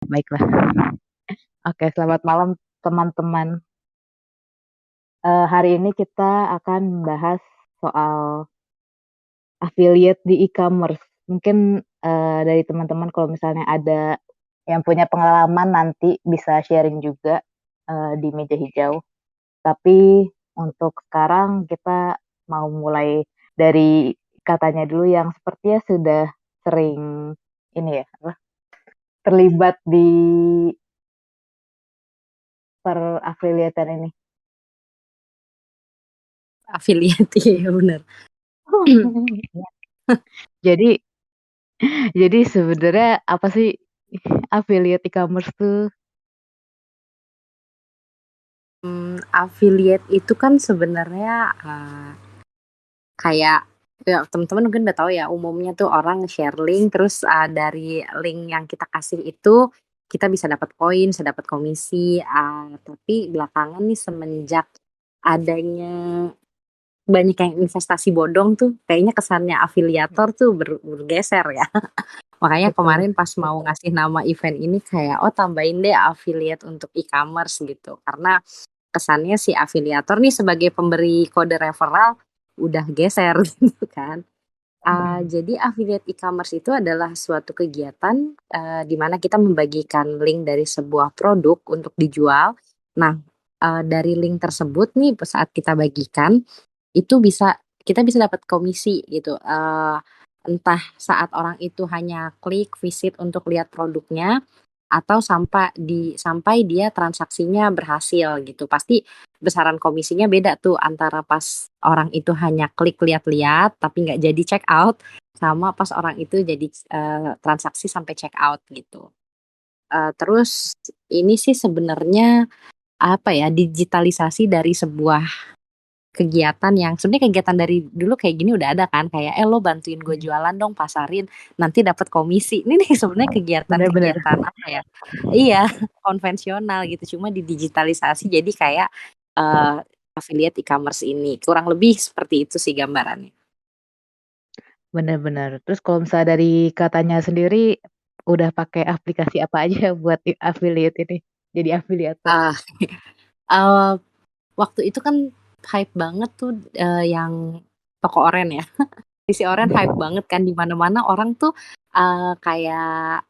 Baiklah. Oke, selamat malam teman-teman. Hari ini kita akan membahas soal affiliate di e-commerce. Mungkin, dari teman-teman kalau misalnya ada yang punya pengalaman nanti bisa sharing juga, di meja hijau. Tapi untuk sekarang kita mau mulai dari katanya dulu yang sepertinya sudah sering ini ya, apa, terlibat di per-affiliate-an ini. Affiliate, iya bener. Jadi jadi sebenarnya apa sih affiliate e-commerce tuh? Affiliate itu kan sebenarnya kayak ya teman-teman mungkin udah tahu ya, umumnya tuh orang share link terus dari link yang kita kasih itu kita bisa dapat poin, bisa dapat komisi. Tapi belakangan nih semenjak adanya banyak yang investasi bodong tuh kayaknya kesannya afiliator tuh bergeser ya. Makanya Betul. kemarin pas mau ngasih nama event ini kayak, oh tambahin deh affiliate untuk e-commerce gitu. Karena kesannya si afiliator nih sebagai pemberi kode referral udah geser gitu kan. Mhm. Jadi affiliate e-commerce itu adalah suatu kegiatan di mana kita membagikan link dari sebuah produk untuk dijual. Nah, dari link tersebut nih saat kita bagikan itu kita bisa dapat komisi gitu. Entah saat orang itu hanya klik visit untuk lihat produknya atau sampai dia transaksinya berhasil gitu. Pasti besaran komisinya beda tuh antara pas orang itu hanya klik lihat-lihat tapi nggak jadi check out sama pas orang itu jadi transaksi sampai check out gitu. Terus ini sih sebenarnya apa ya, digitalisasi dari sebuah kegiatan yang sebenarnya kegiatan dari dulu kayak gini udah ada kan, kayak, lo bantuin gue Mhm. jualan dong, pasarin, nanti dapat komisi. Ini nih sebenarnya Bener bener. kegiatan-kegiatan apa ya, iya, konvensional gitu, cuma didigitalisasi jadi kayak, eee, affiliate e-commerce ini, kurang lebih seperti itu sih gambarannya. Bener bener. Terus kalau misalnya dari Kakaknya sendiri, udah pakai aplikasi apa aja buat affiliate ini, jadi afiliator? Ah, eee, waktu itu kan hype banget tuh, yang toko oren ya. Isi oren hype banget kan, di mana-mana orang tuh, kayak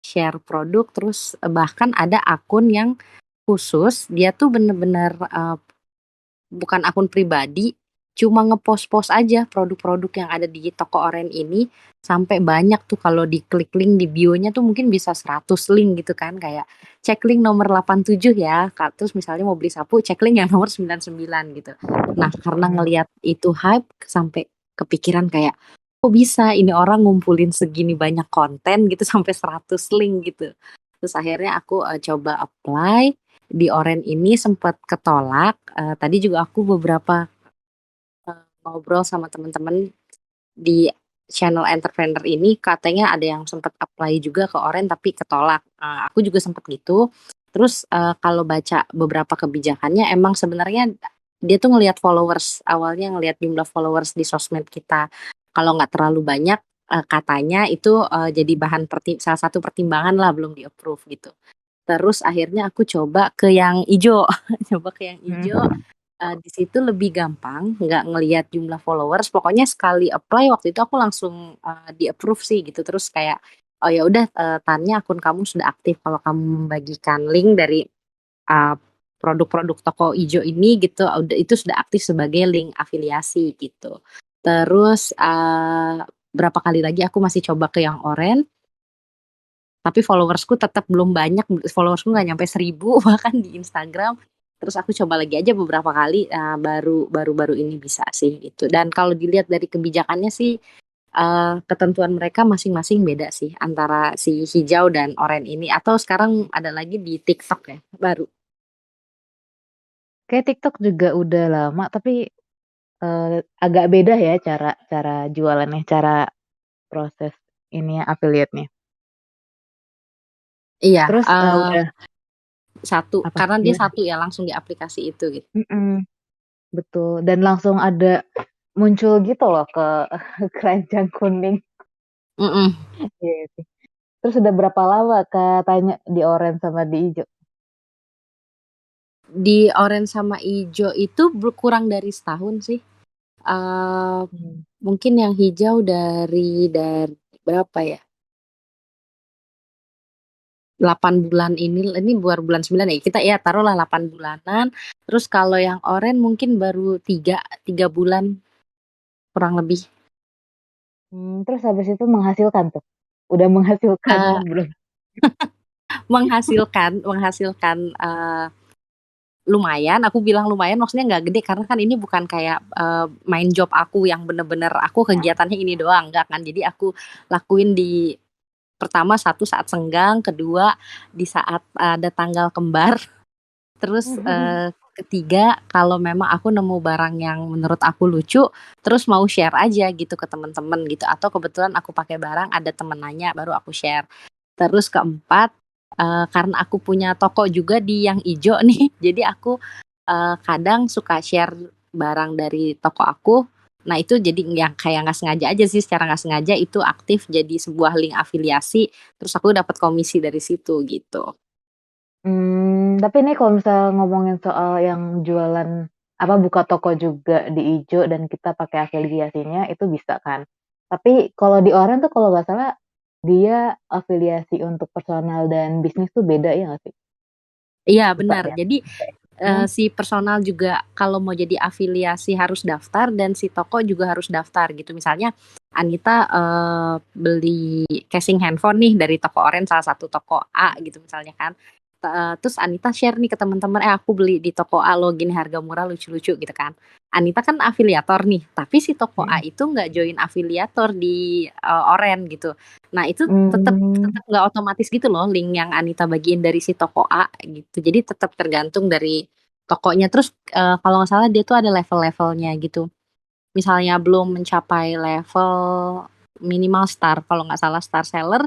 share produk terus, bahkan ada akun yang khusus dia tuh bener-bener, bukan akun pribadi, cuma ngepost-post aja produk-produk yang ada di toko oren ini, sampai banyak tuh kalau diklik link di bio-nya tuh mungkin bisa 100 link gitu kan, kayak cek link nomor 87 ya, terus misalnya mau beli sapu cek link yang nomor 99 gitu. Nah, karena Mhm. ngelihat itu hype sampai kepikiran kayak, kok bisa ini orang ngumpulin segini banyak konten gitu sampai 100 link gitu. Terus akhirnya aku coba apply di oren ini sempat ketolak. Tadi juga aku beberapa ngobrol sama teman-teman di channel entrepreneur ini, katanya ada yang sempat apply juga ke oren tapi ketolak. Aku juga sempat gitu. Terus kalau baca beberapa kebijakannya emang sebenarnya dia tuh ngelihat followers, awalnya ngelihat jumlah followers di sosmed kita. Kalau nggak terlalu banyak, katanya itu jadi bahan salah satu pertimbangan lah belum di-approve gitu. Terus akhirnya aku coba ke yang ijo, coba ke yang ijo, Mhm. di situ lebih gampang, nggak ngelihat jumlah followers, pokoknya sekali apply waktu itu aku langsung, di-approve sih gitu. Terus kayak, "Oh ya udah, tanya akun kamu sudah aktif kalau kamu membagikan link dari, eee, produk-produk toko ijo ini gitu, udah itu sudah aktif sebagai link afiliasi," gitu. Terus, berapa kali lagi aku masih coba ke yang oren, tapi followersku tetap belum banyak, followersku nggak nyampe 1.000 bahkan di Instagram. Terus aku coba lagi aja beberapa kali, baru-baru ini bisa sih gitu. Dan kalau dilihat dari kebijakannya sih, ketentuan mereka masing-masing beda sih antara si hijau dan oranye ini, atau sekarang ada lagi di TikTok ya, baru. Kayak TikTok juga udah lama tapi, agak beda ya cara cara jualannya, cara proses ini ya, affiliate-nya. Iya, Terus, udah satu, apa, karena dia gimana? satu ya langsung di aplikasi itu gitu. Mhm, betul, dan langsung ada muncul gitu loh ke keranjang kuning. Mhm. Iya sih. Terus udah berapa lama Kak tanya di orange sama di ijo? Di orange sama ijo itu kurang dari setahun sih. Hmm. Mungkin yang hijau dari berapa ya? 8 bulan ini baru bulan 9 ya. Kita ya taruhlah 8 bulanan. Terus kalau yang oranye mungkin baru 3 bulan kurang lebih. Terus habis itu menghasilkan tuh? Udah menghasilkan Eh, belum? menghasilkan lumayan. Aku bilang lumayan maksudnya nggak gede karena kan ini bukan kayak main job aku yang bener-bener aku kegiatannya ini doang, nggak kan. Jadi aku lakuin di pertama satu saat senggang, kedua di saat ada tanggal kembar. Terus ketiga kalau memang aku nemu barang yang menurut aku lucu, terus mau share aja gitu ke teman-teman gitu. Atau kebetulan aku pakai barang ada temen nanya baru aku share. Terus keempat karena aku punya toko juga di yang ijo nih, jadi aku kadang suka share barang dari toko aku. Nah itu jadi yang kayak nggak sengaja aja sih, secara nggak sengaja itu aktif jadi sebuah link afiliasi. Terus aku dapat komisi dari situ gitu. Tapi ini kalau misal ngomongin soal yang jualan, apa, buka toko juga di ijo dan kita pakai afiliasinya itu bisa kan. Tapi kalau di Oren tuh kalau nggak salah, dia afiliasi untuk personal dan bisnis tuh beda ya nggak sih? Iya benar. Bukanya? Jadi Hmm. si personal juga kalau mau jadi afiliasi harus daftar dan si toko juga harus daftar gitu. Misalnya Anita beli casing handphone nih dari toko Orange salah satu toko A gitu misalnya kan. Terus Anita share nih ke teman-teman, aku beli di toko A loh gini harga murah lucu-lucu gitu kan. Anita kan afiliator nih, tapi si toko A Mhm. itu nggak join afiliator di Orange gitu. Nah itu tetap Mmm. tetap nggak otomatis gitu loh link yang Anita bagiin dari si toko A gitu. Jadi tetap tergantung dari tokonya. Terus kalau nggak salah dia tuh ada level-levelnya gitu. Misalnya belum mencapai level minimal star, kalau nggak salah star seller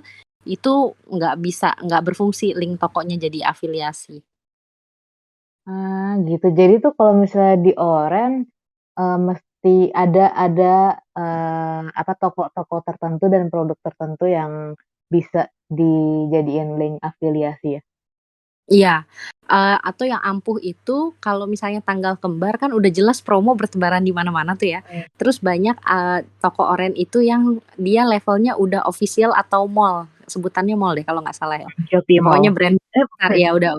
itu nggak berfungsi link tokonya jadi afiliasi. Gitu. Jadi tuh kalau misalnya di Oren, mesti ada, apa, toko-toko tertentu dan produk tertentu yang bisa dijadiin link afiliasi ya? Iya, atau yang ampuh itu kalau misalnya tanggal kembar kan udah jelas promo bertebaran di mana-mana tuh ya. Mmm. Terus banyak toko oren itu yang dia levelnya udah official atau mall, sebutannya mall deh kalau nggak salah ya. Shopee Ya pokoknya Mall. brand besar Bukan? ya udah.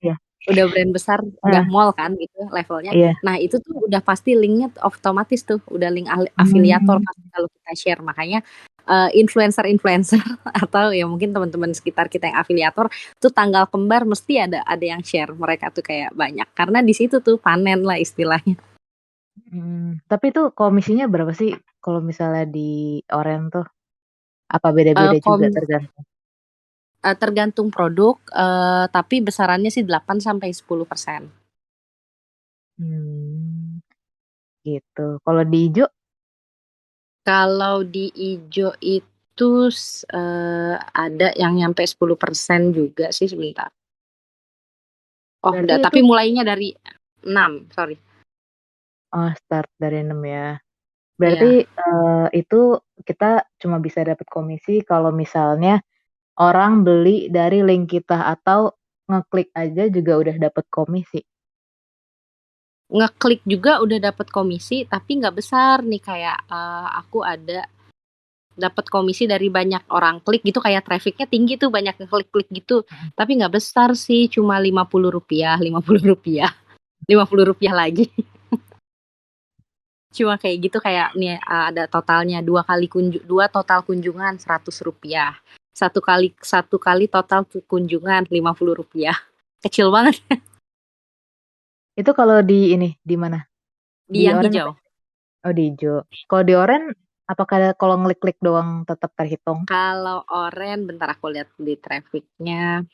Iya. Udah brand besar, udah Heeh, mall kan gitu levelnya. iya. Nah itu tuh udah pasti linknya otomatis tuh, udah link afiliator Mmm. pasti kalau kita share. Makanya influencer-influencer atau ya mungkin teman-teman sekitar kita yang afiliator tuh tanggal kembar mesti ada yang share. Mereka tuh kayak banyak karena di situ tuh panen lah istilahnya. Tapi itu komisinya berapa sih kalau misalnya di Oren tuh? Apa Eh, beda-beda juga kom tergantung? Tergantung produk, tapi besarannya sih 8 sampai 10%. Mmm, gitu. Kalau di ijo? Kalau di ijo itu ada yang nyampe 10% juga sih sebentar. Oh Berarti enggak, itu tapi mulainya dari 6 sorry. oh, start dari 6 ya. Berarti, Iya, itu kita cuma bisa dapat komisi kalau misalnya orang beli dari link kita atau ngeklik aja juga udah dapat komisi? ngeklik juga udah dapat komisi tapi nggak besar nih kayak aku ada dapat komisi dari banyak orang klik gitu kayak trafficnya tinggi tuh banyak ngeklik-klik gitu. Mhm. Tapi nggak besar sih cuma Rp50, Rp50, Rp50 lagi. Cuma kayak gitu kayak nih ada totalnya dua total kunjungan Rp100. Satu kali total kunjungan Rp50. Kecil banget Itu kalau di ini, di mana? di Di yang Oren apa? hijau. Oh, di ijo. Kalau di Oren apakah kalau ngeklik-klik doang tetap terhitung? Kalau oren bentar aku lihat di trafficnya.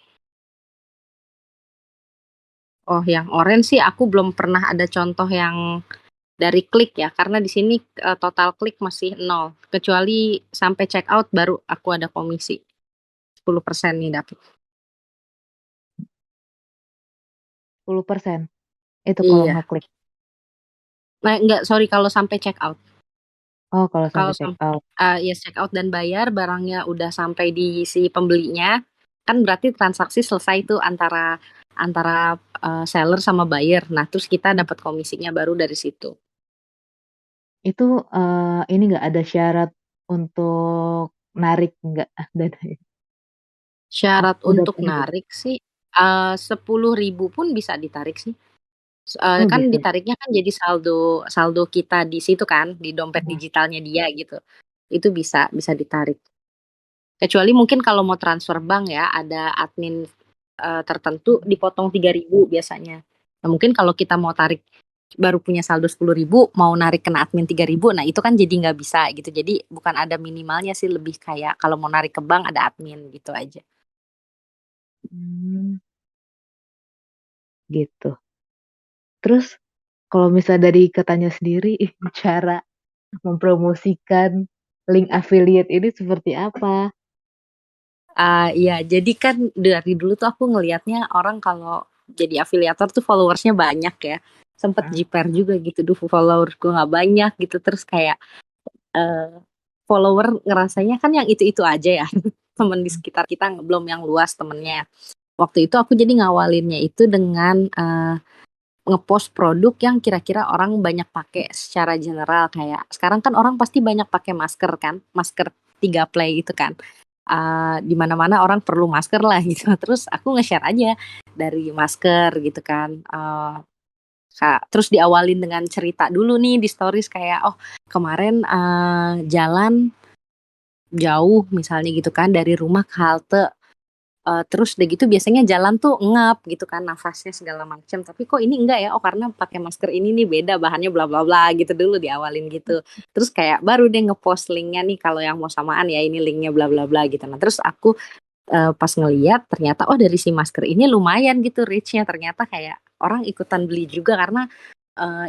Oh, yang oren sih aku belum pernah ada contoh yang dari klik ya, karena di sini total klik masih nol. Kecuali sampai check out baru aku ada komisi 10% nih dapat. 10%? Itu kalau Iya. ngeklik? Nah, enggak, sorry kalau sampai check out. Oh, kalau Kalau sampai check out. ya check out dan bayar, barangnya udah sampai di si pembelinya, kan berarti transaksi selesai tuh antara antara seller sama buyer. Nah, terus kita Mmm. dapat komisinya baru dari situ. Itu, ini nggak ada syarat untuk narik nggak dananya? Syarat Udah untuk pernah narik sih 10.000 pun bisa ditarik sih. oh Kan bisa? ditariknya kan jadi saldo saldo kita di situ kan, di dompet Heeh. digitalnya dia gitu. Itu bisa bisa ditarik. Kecuali mungkin kalau mau transfer bank ya, ada admin tertentu Mhm. dipotong 3.000 biasanya. Nah, mungkin kalau kita mau tarik baru punya saldo 10.000 mau narik kena admin 3.000, nah itu kan jadi nggak bisa gitu. Jadi bukan ada minimalnya sih, lebih kayak kalau mau narik ke bank ada admin gitu aja. Mmm, gitu. Terus kalau misal dari Kakaknya sendiri, cara mempromosikan link affiliate ini seperti apa? Iya, jadi kan dari dulu tuh aku ngelihatnya orang kalau jadi afiliator tuh followersnya banyak ya. Sempet Mhm. jiper juga gitu, duh followersku nggak banyak gitu. Terus kayak eh, follower ngerasanya kan yang itu-itu aja ya. Temen di Mhm. sekitar kita belum yang luas temennya. Waktu itu aku jadi ngawalinnya itu dengan ngepost produk yang kira-kira orang banyak pakai secara general, kayak sekarang kan orang pasti banyak pakai masker kan, masker 3 play itu kan. Di mana-mana orang perlu masker lah gitu. Terus aku nge-share aja dari masker gitu kan. Terus diawalin dengan cerita dulu nih di stories kayak, oh kemarin jalan jauh misalnya gitu kan dari rumah ke halte. Terus udah gitu biasanya jalan tuh ngap gitu kan, nafasnya segala macam, tapi kok ini enggak ya, oh karena pakai masker ini nih beda bahannya bla bla bla gitu dulu diawalin gitu. Terus kayak baru deh ngepost linknya nih kalau yang mau samaan ya ini linknya bla bla bla gitu. Nah terus aku pas ngeliat ternyata oh dari si masker ini lumayan gitu reach-nya, ternyata kayak orang ikutan beli juga karena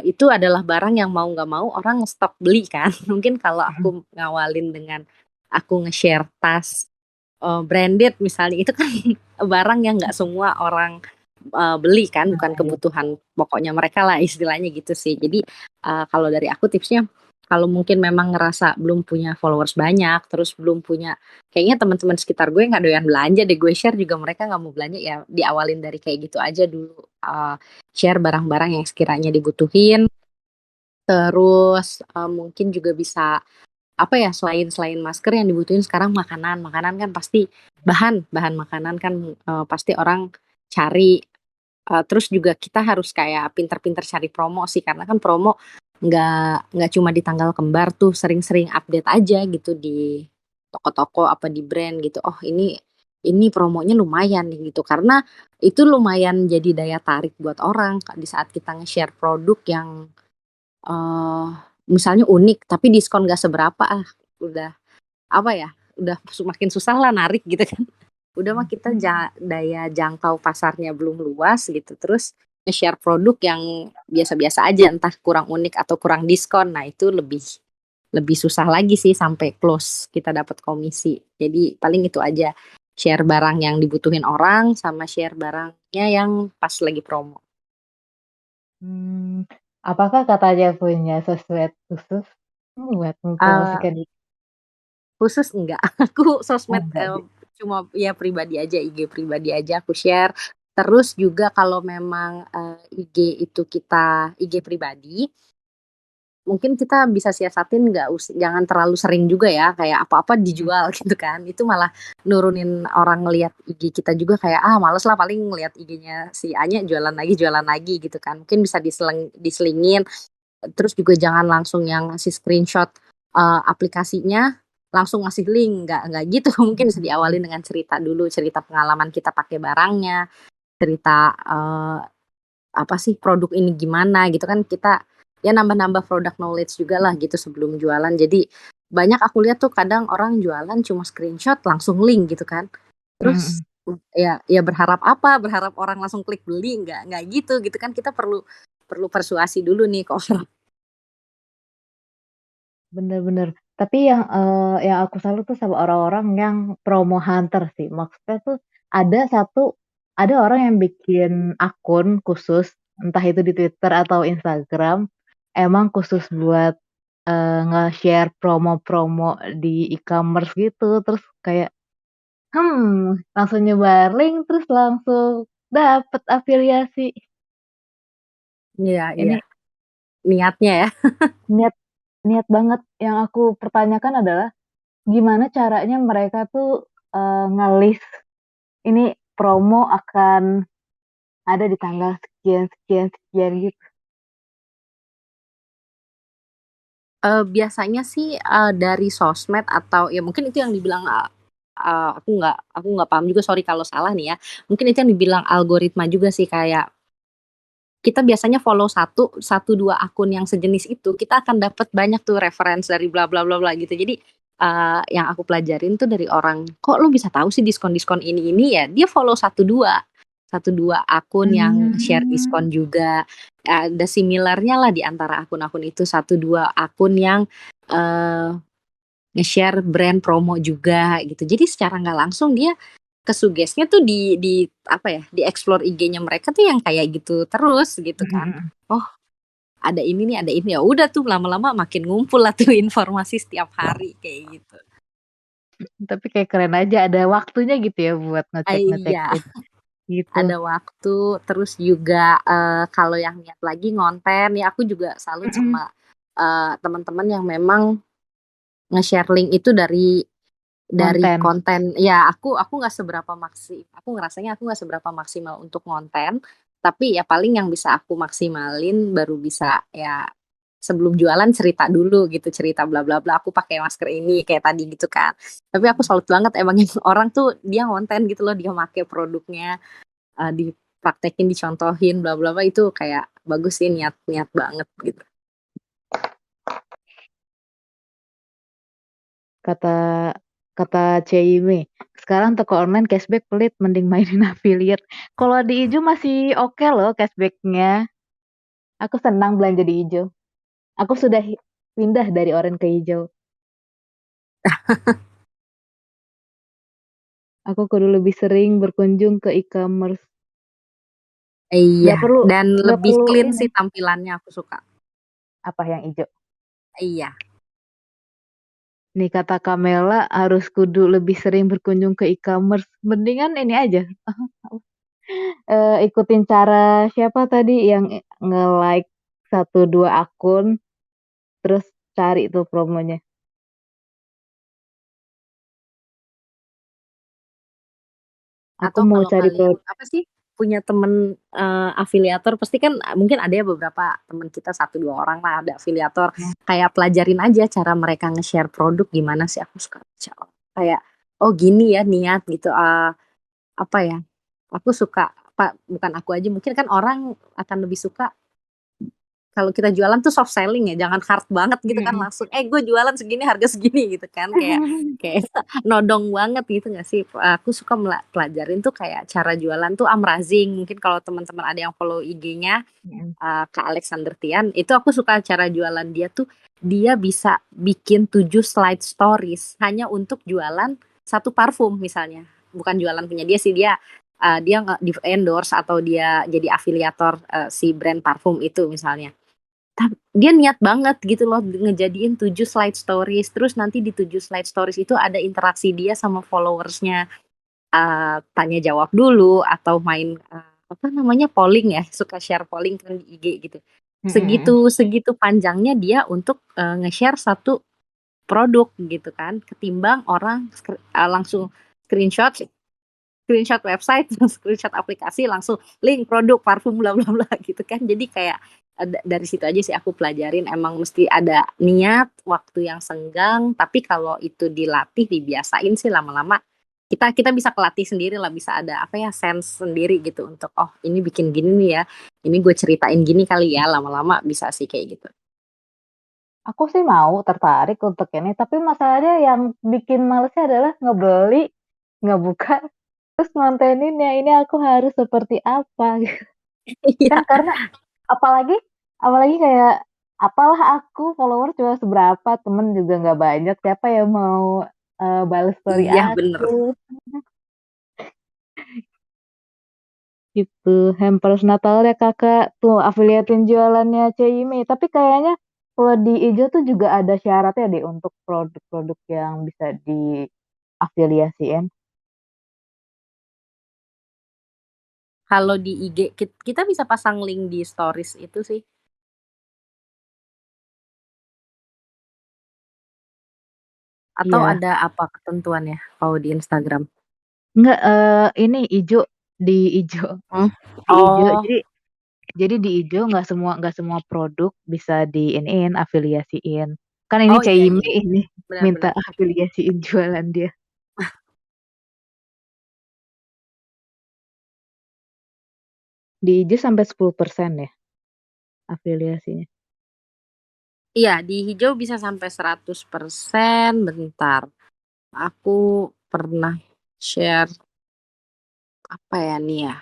itu adalah barang yang mau nggak mau orang nge-stop beli kan. Mungkin kalau Mhm. aku ngawalin dengan aku nge-share tas branded misalnya itu kan barang yang nggak semua orang beli kan, Nah, bukan iya. kebutuhan pokoknya mereka lah istilahnya gitu sih. Jadi kalau dari aku tipsnya kalau mungkin memang ngerasa belum punya followers banyak, terus belum punya, kayaknya teman-teman sekitar gue nggak doyan belanja deh, gue share juga mereka nggak mau belanja, ya diawalin dari kayak gitu aja dulu. Share barang-barang yang sekiranya dibutuhin, terus mungkin juga bisa apa ya, selain selain masker yang dibutuhin sekarang makanan. Makanan kan pasti bahan bahan makanan kan pasti orang cari. Terus juga kita harus kayak pinter-pinter cari promo sih, karena kan promo nggak cuma di tanggal kembar tuh, sering-sering update aja gitu di toko-toko apa di brand gitu. Oh ini promonya lumayan nih gitu, karena itu lumayan jadi daya tarik buat orang di saat kita nge-share produk yang eh misalnya unik tapi diskon gak seberapa, udah apa ya, udah makin susah lah narik gitu kan. Udah mah kita daya jangkau pasarnya belum luas gitu, terus nge-share produk yang biasa-biasa aja, entah kurang unik atau kurang diskon. Nah, itu lebih lebih susah lagi sih sampai close kita dapat komisi. Jadi paling itu aja. Share barang yang dibutuhin orang sama share barangnya yang pas lagi promo. Mmm, apakah Kakaknya punya sosmed khusus buat Eh mempromosikan Khusus enggak, aku oh sosmed enggak deh. cuma ya pribadi aja, IG pribadi aja aku share. Terus juga kalau memang IG itu kita IG pribadi, mungkin kita bisa siasatin jangan terlalu sering juga ya, kayak apa-apa Mhm. dijual gitu kan. Itu malah nurunin orang ngelihat IG kita juga, kayak ah males lah paling ngelihat IG-nya si Anya jualan lagi gitu kan. Mungkin bisa diselingin. Terus juga jangan langsung yang ngasih screenshot aplikasinya langsung ngasih link, nggak gitu. Mungkin bisa Mhm. diawalin dengan cerita dulu, cerita pengalaman kita pakai barangnya, cerita apa sih produk ini gimana gitu kan, kita ya nambah-nambah product knowledge juga lah gitu sebelum jualan. Jadi banyak aku lihat tuh kadang orang jualan cuma screenshot langsung link gitu kan. Terus Mhm. ya berharap apa? Berharap orang langsung klik beli, nggak gitu kan, kita perlu perlu persuasi dulu nih ke orang. Bener bener. Tapi yang aku salut tuh sama orang-orang yang promo hunter sih. Maksudnya tuh ada orang yang bikin akun khusus, entah itu di Twitter atau Instagram, emang khusus buat nge-share promo-promo di e-commerce gitu, terus kayak, langsung nyebar link, terus langsung dapet afiliasi. Iya, iya. Ini Niatnya ya. niat niat banget. Yang aku pertanyakan adalah, gimana caranya mereka tuh, nge-list ini promo akan ada di tanggal sekian sekian sekian gitu. Biasanya sih, dari sosmed atau ya mungkin itu yang dibilang, aku nggak paham juga, sorry kalau salah nih ya. Mungkin itu yang dibilang algoritma juga sih, kayak kita biasanya follow satu satu 2 akun yang sejenis itu, kita akan dapat banyak tuh reference dari bla bla bla bla gitu. Jadi, yang aku pelajarin tuh dari orang, "Kok lu bisa tahu sih diskon-diskon ini?" Ya dia follow satu dua akun yang share Mmm. diskon juga, ada similarnya lah di antara akun-akun itu, satu 2 akun yang, eee, nge-share brand promo juga gitu. Jadi secara nggak langsung dia kesuggesnya tuh di apa ya, di-explore IG-nya mereka tuh yang kayak gitu terus gitu Mhm kan. mhm. Oh, ada ini, ya udah tuh lama-lama makin ngumpul lah tuh informasi setiap hari kayak gitu. Tapi kayak keren aja ada waktunya gitu ya buat Iya, ngecek-ngecekin gitu. ada waktu, terus juga, kalau yang niat lagi ngonten, ya aku juga salut Mhm. sama, teman-teman yang memang nge-share link itu dari Konten. konten. Ya aku nggak seberapa aku ngerasanya aku nggak seberapa maksimal untuk ngonten, tapi ya paling yang bisa aku maksimalin baru bisa ya sebelum jualan cerita dulu gitu, cerita bla bla bla, aku pakai masker ini kayak tadi gitu kan. Tapi aku salut banget emang yang orang tuh dia ngonten gitu loh, dia make produknya, dipraktekin, dicontohin bla bla bla, itu kayak bagus sih, niat niat banget gitu. Kata kata Cime, "Sekarang toko online cashback pelit, mending mainin affiliate." Kalau di Ijo masih oke loh cashback-nya. Aku senang belanja di Ijo. Aku sudah pindah dari oranye ke hijau. Aku kudu lebih sering berkunjung ke e-commerce. Iya, Nggak perlu dan nggak lebih perlu clean ini sih tampilannya, aku suka. apa yang ijo? Iya. Nih kata Kamela harus kudu lebih sering berkunjung ke e-commerce. Mendingan ini aja, ikutin cara siapa tadi yang nge-like 1, 2 akun, terus cari tuh promonya. Aku Atau mau kalau cari kalian apa sih, punya temen, afiliator, pasti kan mungkin ada ya beberapa temen kita satu 2 orang lah ada afiliator, produknya. kayak pelajarin aja cara mereka nge-share produk gimana sih, aku suka baca kayak, "Oh gini ya niat," gitu, apa ya, aku suka bukan aku aja, mungkin kan orang akan lebih suka kalau kita jualan tuh soft selling ya, jangan hard banget gitu kan, Mhm. langsung, "Eh gue jualan segini, harga segini," gitu kan, kayak kayak nodong banget gitu nggak sih? Aku suka pelajarin tuh kayak cara jualan tuh amazing, mungkin kalau teman-teman ada yang follow IG-nya, Mhm. Kak Alexander Tian, itu aku suka cara jualan dia tuh, dia bisa bikin 7 slide stories hanya untuk jualan satu parfum misalnya, bukan jualan punya dia sih, dia di-endorse atau dia jadi afiliator, si brand parfum itu misalnya. Dia niat banget gitu loh ngejadiin 7 slide stories, terus nanti di 7 slide stories itu ada interaksi dia sama followersnya, tanya jawab dulu atau main, apa namanya, polling ya, suka share polling kan di IG gitu. Mhm mhm. Segitu segitu panjangnya dia untuk, nge-share satu produk gitu kan, ketimbang orang langsung screenshot Screenshot website, screenshot aplikasi, langsung link produk parfum bla bla bla gitu kan. Jadi kayak, dari situ aja sih aku pelajarin, emang mesti ada niat, waktu yang senggang, tapi kalau itu dilatih, dibiasain sih lama-lama kita kita bisa kelatih sendiri lah, bisa ada apa ya, sense sendiri gitu untuk, "Oh ini bikin gini nih ya, ini gue ceritain gini kali ya," lama-lama bisa sih kayak gitu. Aku sih mau, tertarik untuk ini, tapi masalahnya yang bikin malesnya adalah ngebeli, ngebuka, terus ngonteninnya, ini aku harus seperti apa gitu. Iya, Kan karena apalagi apalagi kayak, apalah aku follower cuma seberapa, temen juga nggak banyak, siapa yang mau, bales story iya bener. aku, gitu. Hampers Natal ya Kakak, tuh afiliatin jualannya Cime, tapi kayaknya Kalau di ijo tuh juga ada syaratnya deh untuk produk-produk yang bisa diafiliasiin. Kalau di IG kita bisa pasang link di stories itu sih. Atau Iya. ada apa ketentuannya kalau di Instagram? Enggak, ini ijo, di ijo Mmm, di ijo. oh, Jadi di ijo nggak semua produk bisa diiniin, afiliasiin. Kan ini oh iya iya Caimai iya, ini benar minta benar. afiliasiin jualan dia. Di ijo sampai 10% ya afiliasinya. Iya, di hijau bisa sampai 100%. Bentar, aku pernah share apa ya nih ya,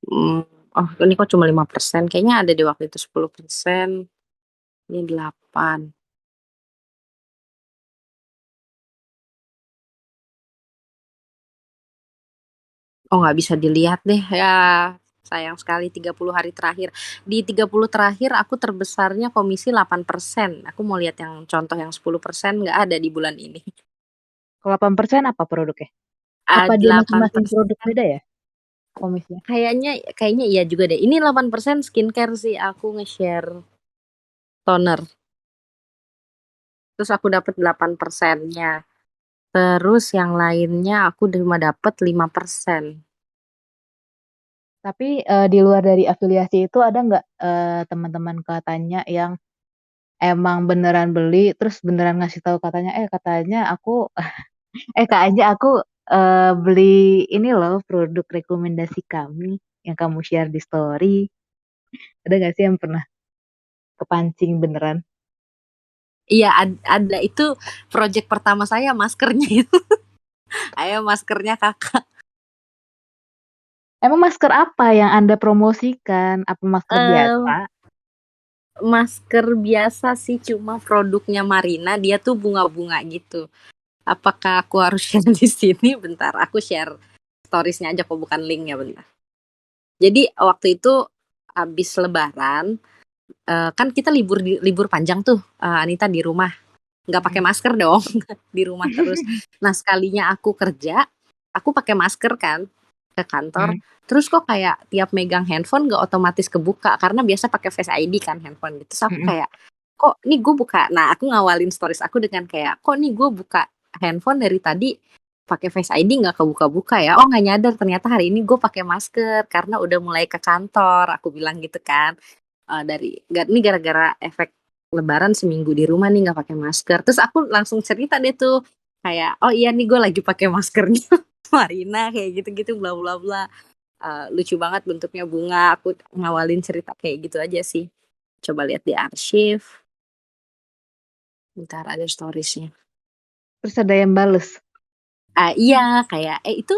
mmm, oh ini kok cuma 5%, kayaknya ada di waktu itu 10%, ini 8. Oh nggak bisa dilihat deh, ya sayang sekali 30 hari terakhir. Di 30 terakhir aku terbesarnya komisi 8%. Aku mau lihat yang contoh yang 10% nggak ada di bulan ini. Kalau 8% apa produknya? Apa dia masing-masing 8%. produk beda ya komisinya? Kayaknya kayaknya iya juga deh. Ini 8% skincare sih, aku nge-share toner. Terus aku dapat 8%-nya. Terus yang lainnya aku cuma dapat 5%. Tapi, di luar dari afiliasi itu ada nggak, teman-teman Kakaknya yang emang beneran beli, terus beneran ngasih tahu Kakaknya, katanya aku aku, beli ini loh produk rekomendasi kami yang kamu share di story. Ada nggak sih yang pernah kepancing beneran? Iya ada itu project pertama saya maskernya itu. Ayo maskernya Kakak. Emang masker apa yang Anda promosikan? Apa masker biasa? Eee, Masker biasa sih cuma produknya Marina, dia tuh bunga-bunga gitu. Apakah aku harus share di sini? Bentar, aku share stories-nya aja kok bukan link-nya bentar. Jadi waktu itu habis lebaran, kan kita libur panjang tuh, Anita di rumah, nggak pakai Mhm. masker dong, di rumah terus. Nah sekalinya aku kerja, aku pakai masker kan ke kantor, Mhm, terus kok kayak tiap megang handphone nggak otomatis kebuka karena biasa pakai Face ID kan handphone gitu. Terus aku mhm. kayak, kok nih gue buka, nah aku ngawalin stories aku dengan kayak, kok nih gue buka handphone dari tadi pakai Face ID nggak kebuka-buka ya? Oh nggak nyadar ternyata hari ini gue pakai masker karena udah mulai ke kantor. Aku bilang gitu kan. Ini gara-gara efek Lebaran seminggu di rumah nih nggak pakai masker. Terus aku langsung cerita deh tuh kayak, oh iya nih gue lagi pakai maskernya Marina kayak gitu-gitu bla bla bla. Lucu banget bentuknya bunga. Aku ngawalin cerita kayak gitu aja sih. Coba lihat di arsip. Bentar ada storiesnya. Terus ada yang bales? Iya kayak, itu,